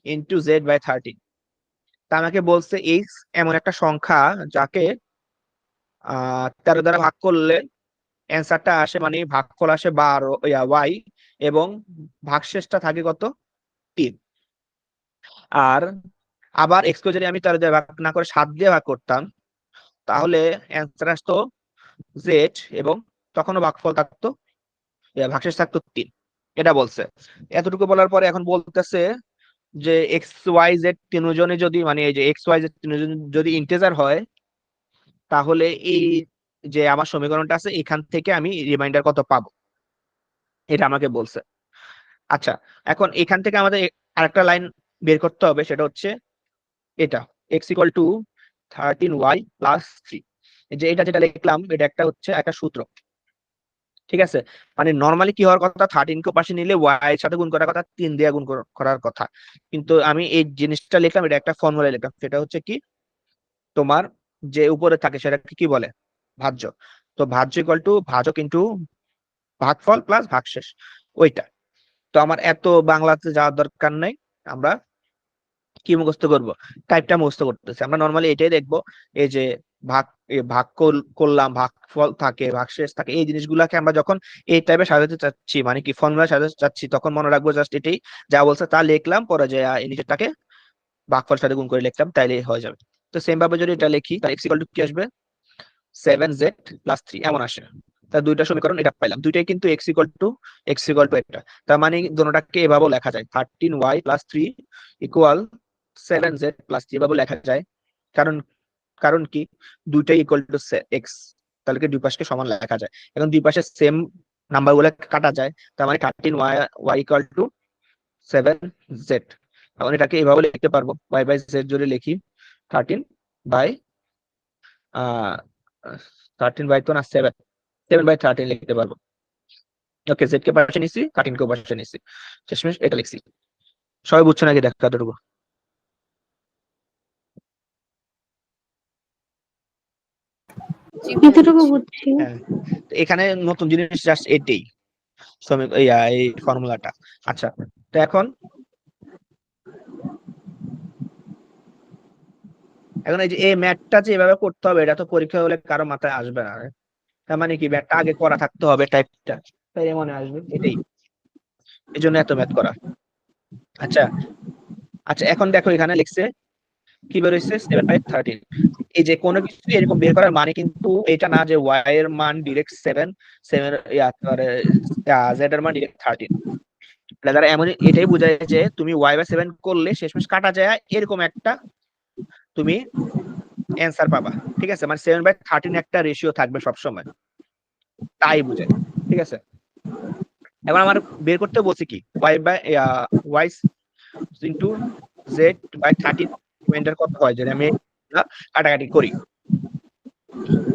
into z by 13? তা আমাকে বলছে x এমন একটা সংখ্যা যাকে 13 দ্বারা ভাগ করলে অ্যান্সারটা আসে, মানে ভাগফল আসে 12 y, এবং ভাগশেষটা থাকে কত, 3। আর আবার x কে যদি আমি 13 দিয়ে ভাগ না করে 7 দিয়ে ভাগ করতাম, তাহলে অ্যান্সার আসতো z, এবং তখনও ভাগফল থাকতো, ভাগশেষ থাকতো 3। এটা বলছে। এতটুকু বলার পরে এখন বলতেছে যে এক্স ওয়াই জেড তিনজনে যদি, মানে এই যে এক্স ওয়াই জেড তিনজন যদি ইন্টিজার হয়, তাহলে এই যে আমার সমীকরণটা আছে এখান থেকে আমি রিমাইন্ডার কত পাবো, এটা আমাকে বলছে। আচ্ছা, এখন এখান থেকে আমাদের আরেকটা লাইন বের করতে হবে, সেটা হচ্ছে এটা x equal to 13y plus 3। যে এটা যেটা লিখলাম এটা একটা হচ্ছে একটা সূত্র। ঠিক আছে, মানে নর্মালি কি হওয়ার কথা, 13 কে পাশে নিলে ওয়াই এর সাথে গুণ করার কথা, 3 দিয়ে গুণ করার কথা। কিন্তু আমি এই জিনিসটা লিখলাম, এটা একটা ফর্মুলা লিখলাম, সেটা হচ্ছে কি, তোমার যে উপরে থাকে সেটাকে কি বলে, ভাজ্য। তো ভাজ্য ইকুয়াল টু ভাজক ইন্টু ভাগফল প্লাস ভাগশেষ, ওইটা। তো আমার এত বাংলাতে যাওয়ার দরকার নাই, আমরা কি মুখস্থ করব, টাইপটা মুখস্থ করতেছি। আমরা নর্মালি এটাই দেখবো, এই যে ভাগ, ভাগ করলাম, ভাগফল থাকে, ভাগশেষ থাকে, এই জিনিসগুলাকে আমরা যখন এই টাইপে সাজাতে চাচ্ছি, মানে কি ফর্মুলা সাজাতে চাচ্ছি, তখন মনে রাখবো জাস্ট এটাই, যা বলছে তা লিখলাম, পরে যে এই নিচেরটাকে ভাগফল সাথে গুণ করে লিখলাম, তাইলে হয়ে যাবে। তো সেম ভাবে যদি এটা লিখি, তাহলে x ইকুয়াল টু কি আসবে, 7z প্লাস 3 এমন আসে। তার দুইটা সমীকরণ এটা পাইলাম, দুইটাই কিন্তু x ইকুয়াল টু এটা। তার মানে দুটোটাকে এভাবেও লেখা যায়, 13y plus 3 equal 7z plus 3, এভাবে লেখা যায়। কারণ কারণ কি, দুইটাই ইকুয়াল টু এক্স, তাহলে কি দুই পাশকে সমান লেখা যায়। এখন দুই পাশে সেম নাম্বার গুলো কাটা যায়, তার মানে 13y ইকুয়াল টু 7z। এখন এটাকে এভাবে লিখতে পারবো, y বাই z যদি লিখি, 13 বাই 13 বাই তো না 7, 7 বাই 13 লিখতে পারবো। ওকে, জেড কে পাশে নিছি, 13 কে পাশে নিছি, শেষমেশ এটা লিখছি। সবাই বুঝছো নাকি, দেখা এতটুকু? জি ভাইয়া এতটুকু বুঝছি। বুঝছি। হ্যাঁ, তো এখানে নতুন জিনিস জাস্ট এটাই, এই ফর্মুলাটা। আচ্ছা, তো এখন এখন এই যে এই ম্যাথটা যে এভাবে করতে হবে, এটা তো পরীক্ষা হলে কারো মাথায় আসবে না। তার মানে কি, ম্যাথটা আগে করা থাকতে হবে টাইপটা, তাই মনে আসবে, এটাই, এই জন্য এত ম্যাথ করা। আচ্ছা আচ্ছা, এখন দেখো এখানে লিখছে কি বের হয়েছে, 7/13। এই যে কোনো কিছু এরকম বের করার মানে কিন্তু এটা না যে ওয়াই এর মান ডিরেক্ট 7, 7 জেড এর মান ডিরেক্ট 13। দ্বারা এমন এটাই বোঝায় যে তুমি y/7 করলে শেষমেশ কাটা যায় এরকম একটা তুমি অ্যান্সার পাবা। ঠিক আছে, মানে 7/13 একটা রেশিও থাকবে সবসময়, তাই বোঝায়। ঠিক আছে, এবার আমার বের করতে বলছি কি, y ইন্টু z/13 রিমাইন্ডার কত হয় যদি আমি কাটাকাটি করি।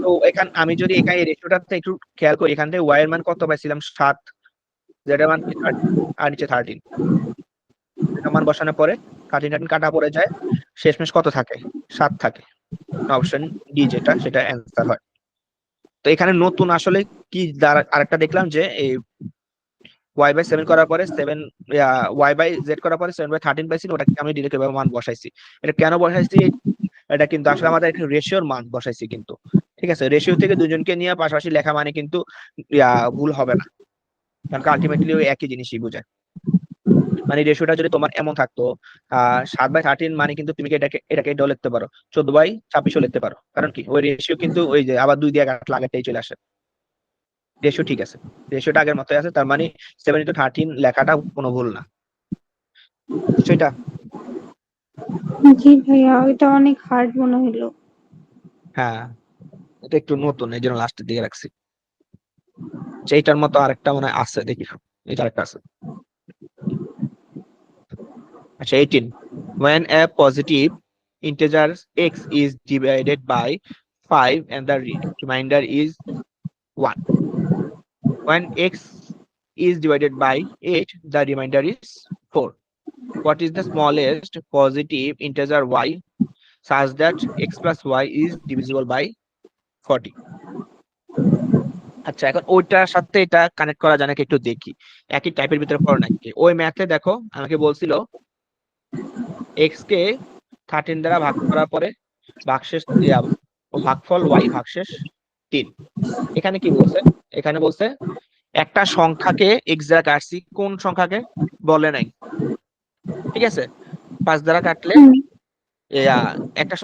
তো এখান আমি যদি এখানে রেশিওটাতে একটু খেয়াল করি, এখান থেকে y এর মান কত পাইছিলাম, 7, z এর মান 13, আর নিচে 13, এটা মান বসানোর পরে 13 কাটা পড়ে যায়, শেষমেশ কত থাকে, 7 থাকে। অপশন ডি যেটা, সেটা অ্যান্সার হয়। তো এখানে নতুন আসলে কি আরেকটা দেখলাম যে এই y/7 করার পরে 7 y/z করার পরে 7/13 পাইছি, ওটাকে আমি ডিরেক্ট এভাবে মান বসাইছি। এটা কেন বসাইছি? এটা কিন্তু আসলে আমাদের একটা রেশিওর মান বসাইছি কিন্তু, ঠিক আছে? রেশিও থেকে দুজনকে নিয়ে পাশাপাশি লেখা মানে কিন্তু ভুল হবে না, কারণ আলটিমেটলি ওই একই জিনিসই বোঝায়। মানে রেশিওটা যদি তোমার এমন থাকতো 7/13, মানে কিন্তু তুমি কি এটাকে এটাও লিখতে পারো, 14/26 লিখতে পারো। কারণ কি ওই রেশিও কিন্তু ওই যে আবার 2 দিয়ে কাটলে আগেরটাই চলে আসে। রেশিও ঠিক আছে, রেশিওটা আগের মতোই আছে, তার মানে 7/13 লেখাটা কোনো ভুল না, সেটা। জি ভাইয়া, এটা অনেক হার্ড মনে হলো। হ্যাঁ, এটা একটু নতুন, এই জন্য লাস্টের দিকে রাখছি। সেইটার মতো আরেকটা মনে হয় আছে, দেখি এটা আরেকটা আছে। আচ্ছা, 18, when a positive integer x is divided by 5 and the remainder is 1, when x is divided by 8 the remainder is 4, what is the smallest positive integer y such that x plus y is divisible by 40? আচ্ছা, এখন ওইটার সাথে এটা connect করা যায় নাকি একটু দেখি, একই টাইপের ভিতরে পড়ে নাকি। ওই ম্যাথে দেখো আমাকে বলছিল এক্স কে 13 দ্বারা ভাগ করার পরে ভাগশেষ ও ভাগফল y ভাগশেষ 3। এখানে কি বলছে? এখানে বলছে একটা সংখ্যাকে এক্স দ্বারা কাটছি, কোন সংখ্যাকে বলে নাই, ঠিক আছে? 5 দ্বারা কাটলে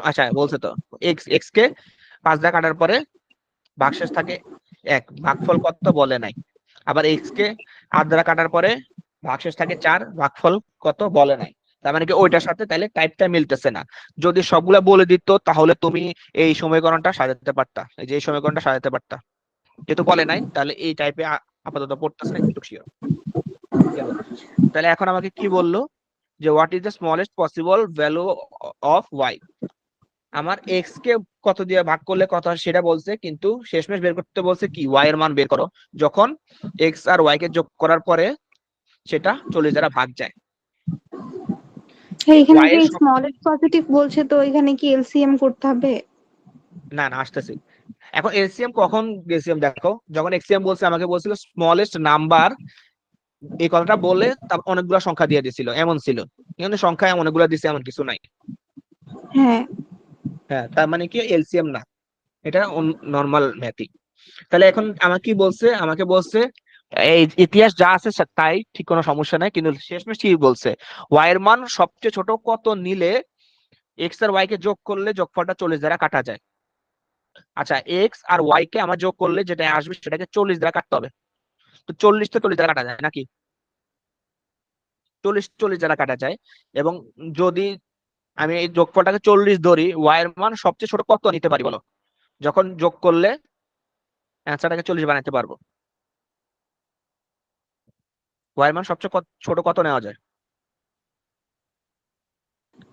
আচ্ছা বলছে তো এক্স এক্স কে 5 দ্বারা কাটার পরে ভাগশেষ থাকে 1, ভাগফল কত বলে নাই। আবার এক্স কে 8 দ্বারা কাটার পরে ভাগশেষ থাকে 4, ভাগফল কত বলে নাই। তার মানে কি ওইটার সাথে তাহলে টাইপটা মিলতেছে না। যদি সবগুলা বলে দিত তাহলে তুমি এই সমীকরণটা সাজাতে পারতা, এই যে এই সমীকরণটা সাজাতে পারতা। যেহেতু বলে নাই তাহলে এই টাইপে আপাতত পড়তেছে না, একটু শিওর গেল। তাহলে এখন আমাকে কি বললো যে what is the smallest possible value of y. আমার এক্স কে কত দিয়ে ভাগ করলে কত হয় সেটা বলছে, কিন্তু শেষমেশ বের করতে বলছে কি ওয়াই এর মান বের করো, যখন এক্স আর ওয়াই কে যোগ করার পরে সেটা 40 দ্বারা ভাগ যায়। এখানে ওয়াই যে এর স্মলেস্ট পজিটিভ বলছে, তো এখানে কি এলসিএম করতে হবে? না না, আসতেছি। এখন এলসিএম কখন এলসিএম দেখো, যখন এক্সিএম বলছে আমাকে বলছিল স্মলেস্ট নাম্বার, এই কথাটা বলে তার অনেকগুলো সংখ্যা দিয়ে দিছিল, এমন ছিল। কিন্তু সংখ্যা অনেকগুলো দিছে এমন কিছু নাই। হ্যাঁ। হ্যাঁ, তার মানে কি এলসিএম না, এটা নর্মাল ম্যাথই। তাহলে এখন আমাকে কি বলছে? আমাকে বলছে এই ইতিহাস যা আছে তাই ঠিক, কোনো সমস্যা নাই, কিন্তু শেষমেশ কি বলছে ওয়াই এর মান সবচেয়ে ছোট কত নিলে এক্স আর ওয়াই কে যোগ করলে যোগফলটা 40 দ্বারা কাটা যায়। আচ্ছা, এক্স আর ওয়াই কে আমার যোগ করলে যেটা আসবে সেটাকে 40 দ্বারা কাটতে হবে। তো 40 তো 40 দ্বারা কাটা যায় নাকি? 40 দ্বারা কাটা যায়। এবং যদি আমি এই যোগফলটাকে 40 ধরি, ওয়াই এর মান সবচেয়ে ছোট কত নিতে পারি বলো, যখন যোগ করলে অ্যান্সারটাকে 40 বানাতে পারবো। ওয়াই এর মান সবচেয়ে ছোট কত নেওয়া যায়?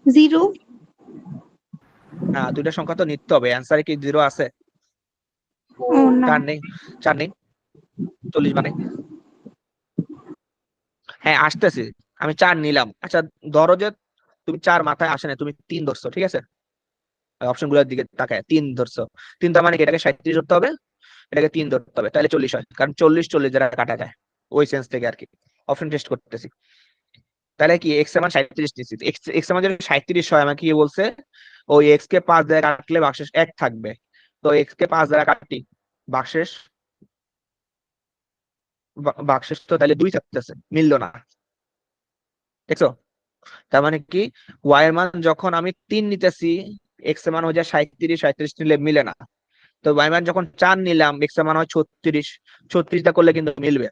0। না, দুইটা সংখ্যা তো নিতে হবে, অ্যান্সারে কি 0 আছে? ও না। 4 নেই, 4 নেই, 40 বানাই। হ্যাঁ আসতেছি, আমি 4 নিলাম। আচ্ছা ধরো যে তুমি 4 মাথায় আসে না, তুমি 3 ধরছো, ঠিক আছে? অপশন গুলোর দিকে তাকায় 3 ধরছো। 3 তার মানে কি এটাকে 37 ধরতে হবে, এটাকে 3 ধরতে হবে, তাহলে 40 হয়, কারণ 40 দ্বারা কাটা যায়, ওই সেন্স থেকে আর কি অপশন টেস্ট করতেছি। তাহলে কি এক্স এর মান 37 নিচ্ছি, এক্স এর মান যদি 37 হয়, আমাকে কি বলছে ওই এক্স কে 5 দ্বারা কাটলে ভাগশেষ 1 থাকবে। তো এক্স কে 5 দ্বারা কাটি, ভাগশেষ ভাগশেষ তো তাহলে 2 থাকতেছে, মিললো না, দেখছো? তার মানে কি ওয়াই এর মান যখন আমি 3 নিতেছি, এক্স এর মান হয়ে যায় 37 নিলে মিলে না। তো ওয়াই মান যখন 4 নিলাম, এক্স এর মান হয় 36, 36টা করলে কিন্তু মিলবে।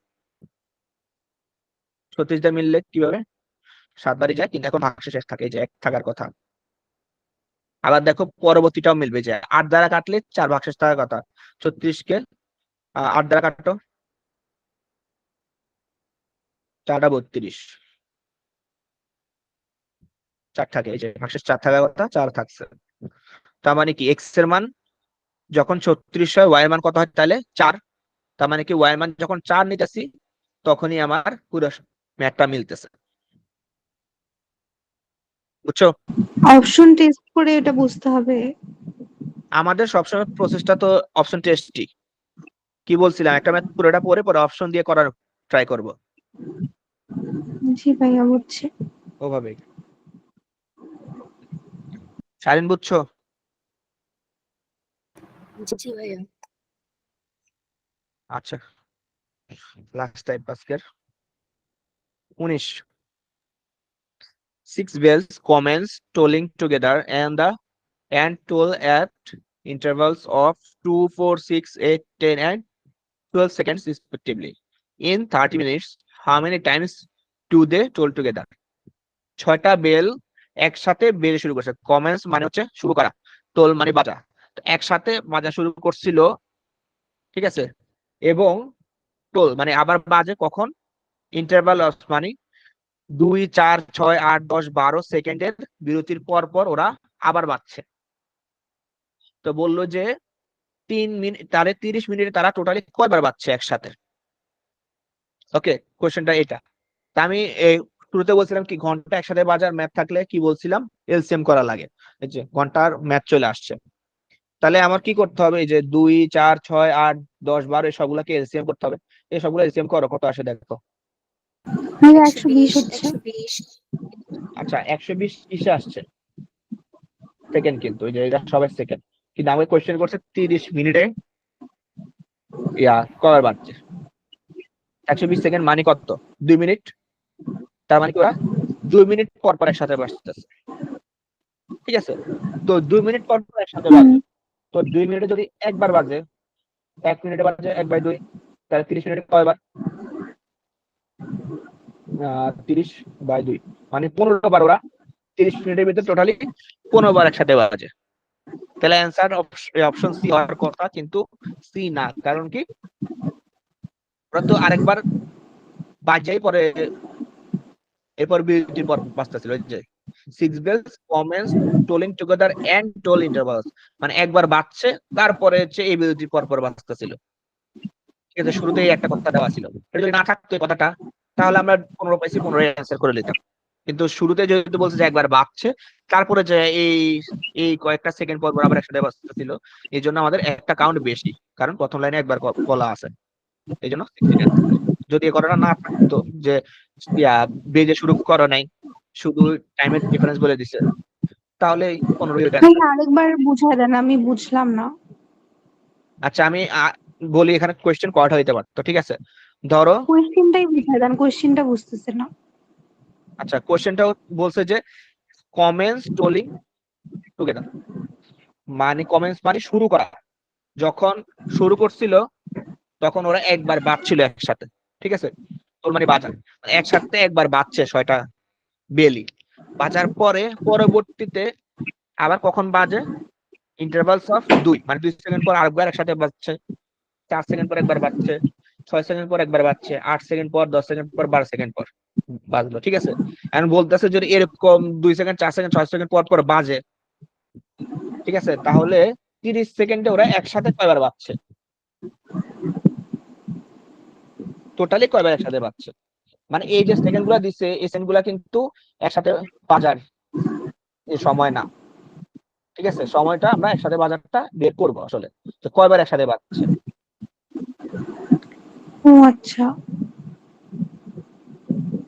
36টা মিললে কিভাবে 7 বারই যায়, কিন্তু এখন ভাগশেষ 1 থাকে, এই যে 1 থাকার কথা। আবার দেখো পরবর্তীটাও মিলবে, যে 8 দ্বারা কাটলে 4 ভাগশেষ থাকার কথা। 36 কে 8 দ্বারা কাটো, 4টা 32, 4 থাকে, এই যে ভাগশেষ 4 থাকার কথা, 4 থাকছে। তার মানে কি এক্স এর মান যখন 36 হয়, ওয়াই এর মান কত হয় তাহলে 4। তার মানে কি ওয়াই এর মান যখন 4 নিতেছি, তখনই আমার পুরো ম্যাথটা মিলতেছে, বুঝছো? অপশন টেস্ট করে এটা বুঝতে হবে। আমাদের সবসময় প্রসেসটা তো অপশন টেস্টই। কি বলছিলাম, একটা ম্যাথ পুরোটা পড়ে পরে অপশন দিয়ে করার ট্রাই করব। জি ভাইয়া বুঝছি। ওভাবে। শারিন বুঝছো? জি ভাইয়া। আচ্ছা, লাস্ট টাইপ আজকের 19 6 bells commence tolling together and toll at intervals of 2 4 6 8 10 and 12 seconds respectively. In 30 minutes, how many times do they toll together? 6টা বেল একসাথে বেজে শুরু করছে। কমেন্স মানে হচ্ছে শুরু করা, টোল মানে বাজা। তো একসাথে বাজা শুরু করছিল, ঠিক আছে, এবং টোল মানে আবার বাজে কখন, ইন্টারভাল মানে 2 4 6 8 10 12 সেকেন্ডের বিরতির পর পর ওরা আবার বাজছে। তো বললো যে 3 মিনিট, তাহলে 30 মিনিটে তারা টোটালি কয়বার বাজছে একসাথে। ওকে, কোশ্চেনটা এটা। তা আমি এই শুরুতে বলছিলাম কি ঘন্টা একসাথে বাজার ম্যাথ থাকলে কি বলছিলাম, এলসিএম করা লাগে। এই যে ঘন্টার ম্যাথ চলে আসছে। তাহলে আমার কি করতে হবে, এই যে 2 4 6 8 10 12 এই সবগুলাকে এলসিএম করতে হবে। এই সবগুলো এলসিএম করো, কত আসে দেখো। ভাইয়া 120 120 হচ্ছে। 120। আচ্ছা, 120 কিসে আসছে, সেকেন্ড, কিন্তু ওই যে এটা সবাই সেকেন্ড, কিন্তু আমাকে কোশ্চেন করছে 30 মিনিটে কবার বাজছে। 120 সেকেন্ড মানে কত, 2 মিনিট। তার মানে কি ওরা 2 মিনিট পর পর একসাথে বাজতেছে, ঠিক আছে। তো 2 মিনিট পর পর একসাথে হুম। বাজে। তো 2 মিনিটে যদি একবার বাজে, 1 মিনিটে বাজে 1/2, তাহলে 30 মিনিটে কয়বার, 30/2 মানে 15 বার ওরা 30 মিনিটের ভিতরে টোটালি 15 বার একসাথে বাজে। তাহলে অ্যান্সার অপশন সি হওয়ার কথা, কিন্তু সি না। কারণ কি, ওরা তো আরেকবার বাজাই পরে এরপর বিরতির পর বাজতেছিল। ওই যে 6 bells commence tolling together and toll intervals, মানে একবার বাজছে তারপরে হচ্ছে এই বিরতির পর পর বাজতেছিল, ঠিক আছে। শুরুতেই একটা কথা দেওয়া ছিল, এটা যদি না থাকতো এই কথাটা তাহলে আমরা 15 পাইছি 15 অ্যান্সার করে নিতাম। কিন্তু শুরুতে যেহেতু বলছে যে একবার বাজছে, তারপরে যে এই এই কয়েকটা সেকেন্ড পর পর আবার একসাথে বাজতেছিল, এই জন্য আমাদের একটা কাউন্ট বেশি, কারণ প্রথম লাইনে একবার বলা আছে, এই জন্য 6 সেকেন্ড। যদি এই কথাটা না থাকতো যে বেজে শুরু করো নাই, শুধু টাইমের ডিফারেন্স বলে দিছে, তাহলে 15 ভাইয়া আরেকবার বুঝাই দেন, আমি বুঝলাম না। আচ্ছা, আমি বলি এখানে কোয়েশ্চেন কয়টা হইতে পারতো, ঠিক আছে। ধরো, কোয়েশ্চেনটাই বুঝাই দেন, কোয়েশ্চেনটা বুঝতেছি না। আচ্ছা কোয়েশ্চেনটা বলছে যে কমেন্স টোলিং টুগেদার, মানে কমেন্স মানে শুরু করা, যখন শুরু করছিল তখন ওরা একবার বাজছিল একসাথে, ঠিক আছে। তোর মানে বাজার একসাথে একবার বাজছে 6টা বেলি, বাজার পরে পরবর্তীতে আবার কখন বাজে, ইন্টারভালস অফ 2 মানে 2 সেকেন্ড পর আরেকবার একসাথে বাজছে, 4 সেকেন্ড পর একবার বাজছে, 6 সেকেন্ড পর একবার বাজছে, 8 সেকেন্ড পর, 10 সেকেন্ড পর, 12 সেকেন্ড পর বাজলো, ঠিক আছে। এখন বলতেছে যদি এরকম 2 সেকেন্ড 4 সেকেন্ড 6 সেকেন্ড পর পর বাজে, ঠিক আছে, তাহলে 30 সেকেন্ডে ওরা একসাথে কয়বার বাজছে, টোটালি কয়বার একসাথে বাজছে। মানে এই যে সেকেন্ড গুলা দিচ্ছে, এই সেকেন্ড গুলা কিন্তু একসাথে বাজার এই সময় না, ঠিক আছে। সময়টা আমরা একসাথে বাজারটা বের করবো আসলে, তো কয়বার একসাথে বাজছে। ও আচ্ছা।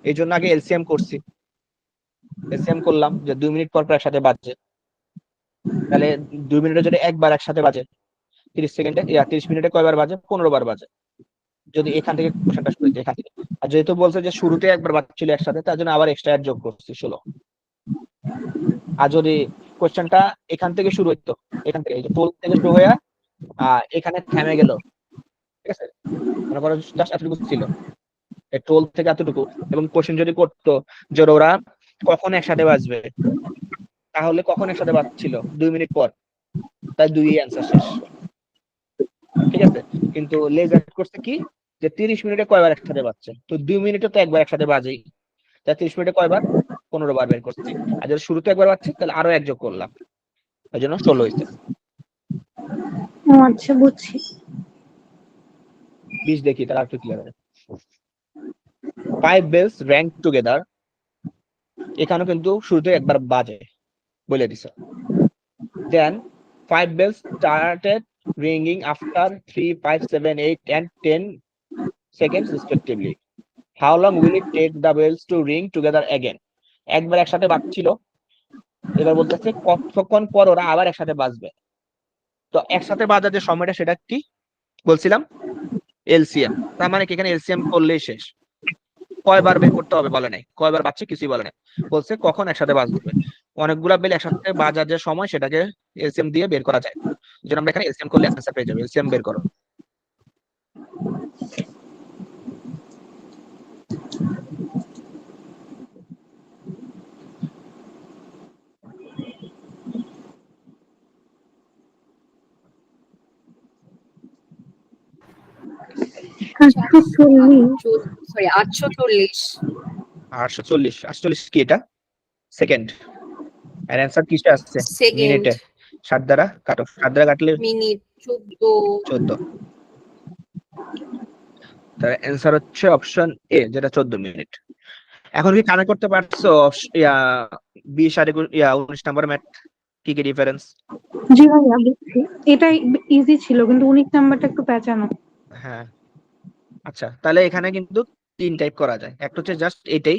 এই জন্য আগে এলসিএম করছি, এলসিএম করলাম যে 2 মিনিট পর পর একসাথে বাজছে, তাহলে 2 মিনিটে যদি একবার একসাথে বাজে, 30 সেকেন্ডে 30 মিনিটে কয়বার বাজে, 15 বার বাজে। যদি এখান থেকে কোশ্চেনটা শুরু হইতো এখান থেকে, আর যেহেতু বলছে যে শুরুতে একবার বাজছিল একসাথে, তার জন্য আবার এক্সট্রা যোগ করছি 16। আর যদি কোশ্চেনটা এখান থেকে শুরু হইতো, এখান থেকে এই যে টোল থেকে শুরু হয়ে এখানে থেমে গেল, ঠিক আছে, মনে করো জাস্ট এতটুকু ছিল, এই টোল থেকে এতটুকু, এবং কোশ্চেন যদি করতো যে ওরা কখন একসাথে বাজবে, তাহলে কখন একসাথে বাজছিল 2 মিনিট পর, তাই 2 অ্যান্সার শেষ, ঠিক আছে। কিন্তু লেজার করছে কি, যে 30 মিনিটে কয়বার একসাথে বাজছে, তো 2 মিনিটে তো একবার একসাথে বাজেই, তাই 30 মিনিটে কয়বার, 15 বার বের করছি। আর যদি শুরুতে একবার বাজছে তাহলে আরো এক যোগ করলাম, ওই জন্য 16 হয়েছে। ও আচ্ছা, বুঝছি। 20 দেখি তার একটু ক্লিয়ার হবে। 5 bells rang together, এখানে কিন্তু শুরুতে একবার বাজে বলে দিছে। Then 5 bells started ringing after 3 5 7 8 and 10 seconds respectively. How long will it take the bells to ring together again. একবার একসাথে বাজছিল, এবার বলতেছে কতক্ষণ পর ওরা আবার একসাথে বাজবে। তো একসাথে বাজার যে সময়টা সেটা কি বলছিলাম, এলসিএম। তার মানে কি এখানে এলসিএম করলেই শেষ। কয়বার বের করতে হবে বলে নাই, কয়বার বাজছে কিছুই বলে নাই, বলছে কখন একসাথে বাজবে। অনেকগুলা বেল একসাথে বাজার যে সময় সেটাকে এলসিএম দিয়ে বের করা যায়, এই জন্য আমরা এখানে এলসিএম করলে অ্যান্সার পেয়ে যাবো। এলসিএম বের করো। সরি 840। 840, 840 কি এটা সেকেন্ড, আর অ্যান্সার কিসে আসছে সেকেন্ড মিনিটে। 7 দ্বারা কাটো, 7 দ্বারা কাটলে মিনিট 14। 14। তার অ্যান্সার হচ্ছে অপশন এ, যেটা 14 মিনিট। এখন কি কানেক্ট করতে পারছো 20 আর 19 নাম্বার ম্যাথ কি কি ডিফারেন্স? জি ভাইয়া বুঝছি, এটা ইজি ছিল কিন্তু 19 নাম্বারটা একটু পেঁচানো। হ্যাঁ, আচ্ছা তাহলে এখানে কিন্তু 3 টাইপ করা যায়। একটা হচ্ছে জাস্ট এটাই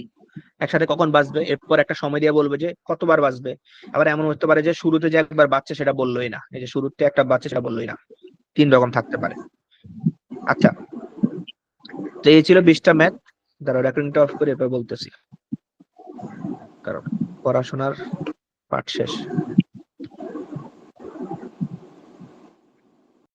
একসাথে কখন বাজবে, এরপর একটা সময় দিয়ে বলবে যে কতবার বাজবে। আবার এমন হতে পারে যে শুরুতে যে একবার বাজছে সেটা বললোই না, এই যে শুরুতে একটা বাজছে সেটা বললোই না। 3 রকম থাকতে পারে। আচ্ছা, তো এই ছিল 20টা ম্যাথ। দাঁড়াও রেকর্ডিংটা অফ করে এরপর বলতেছি, কারণ পড়াশোনার পাঠ শেষ।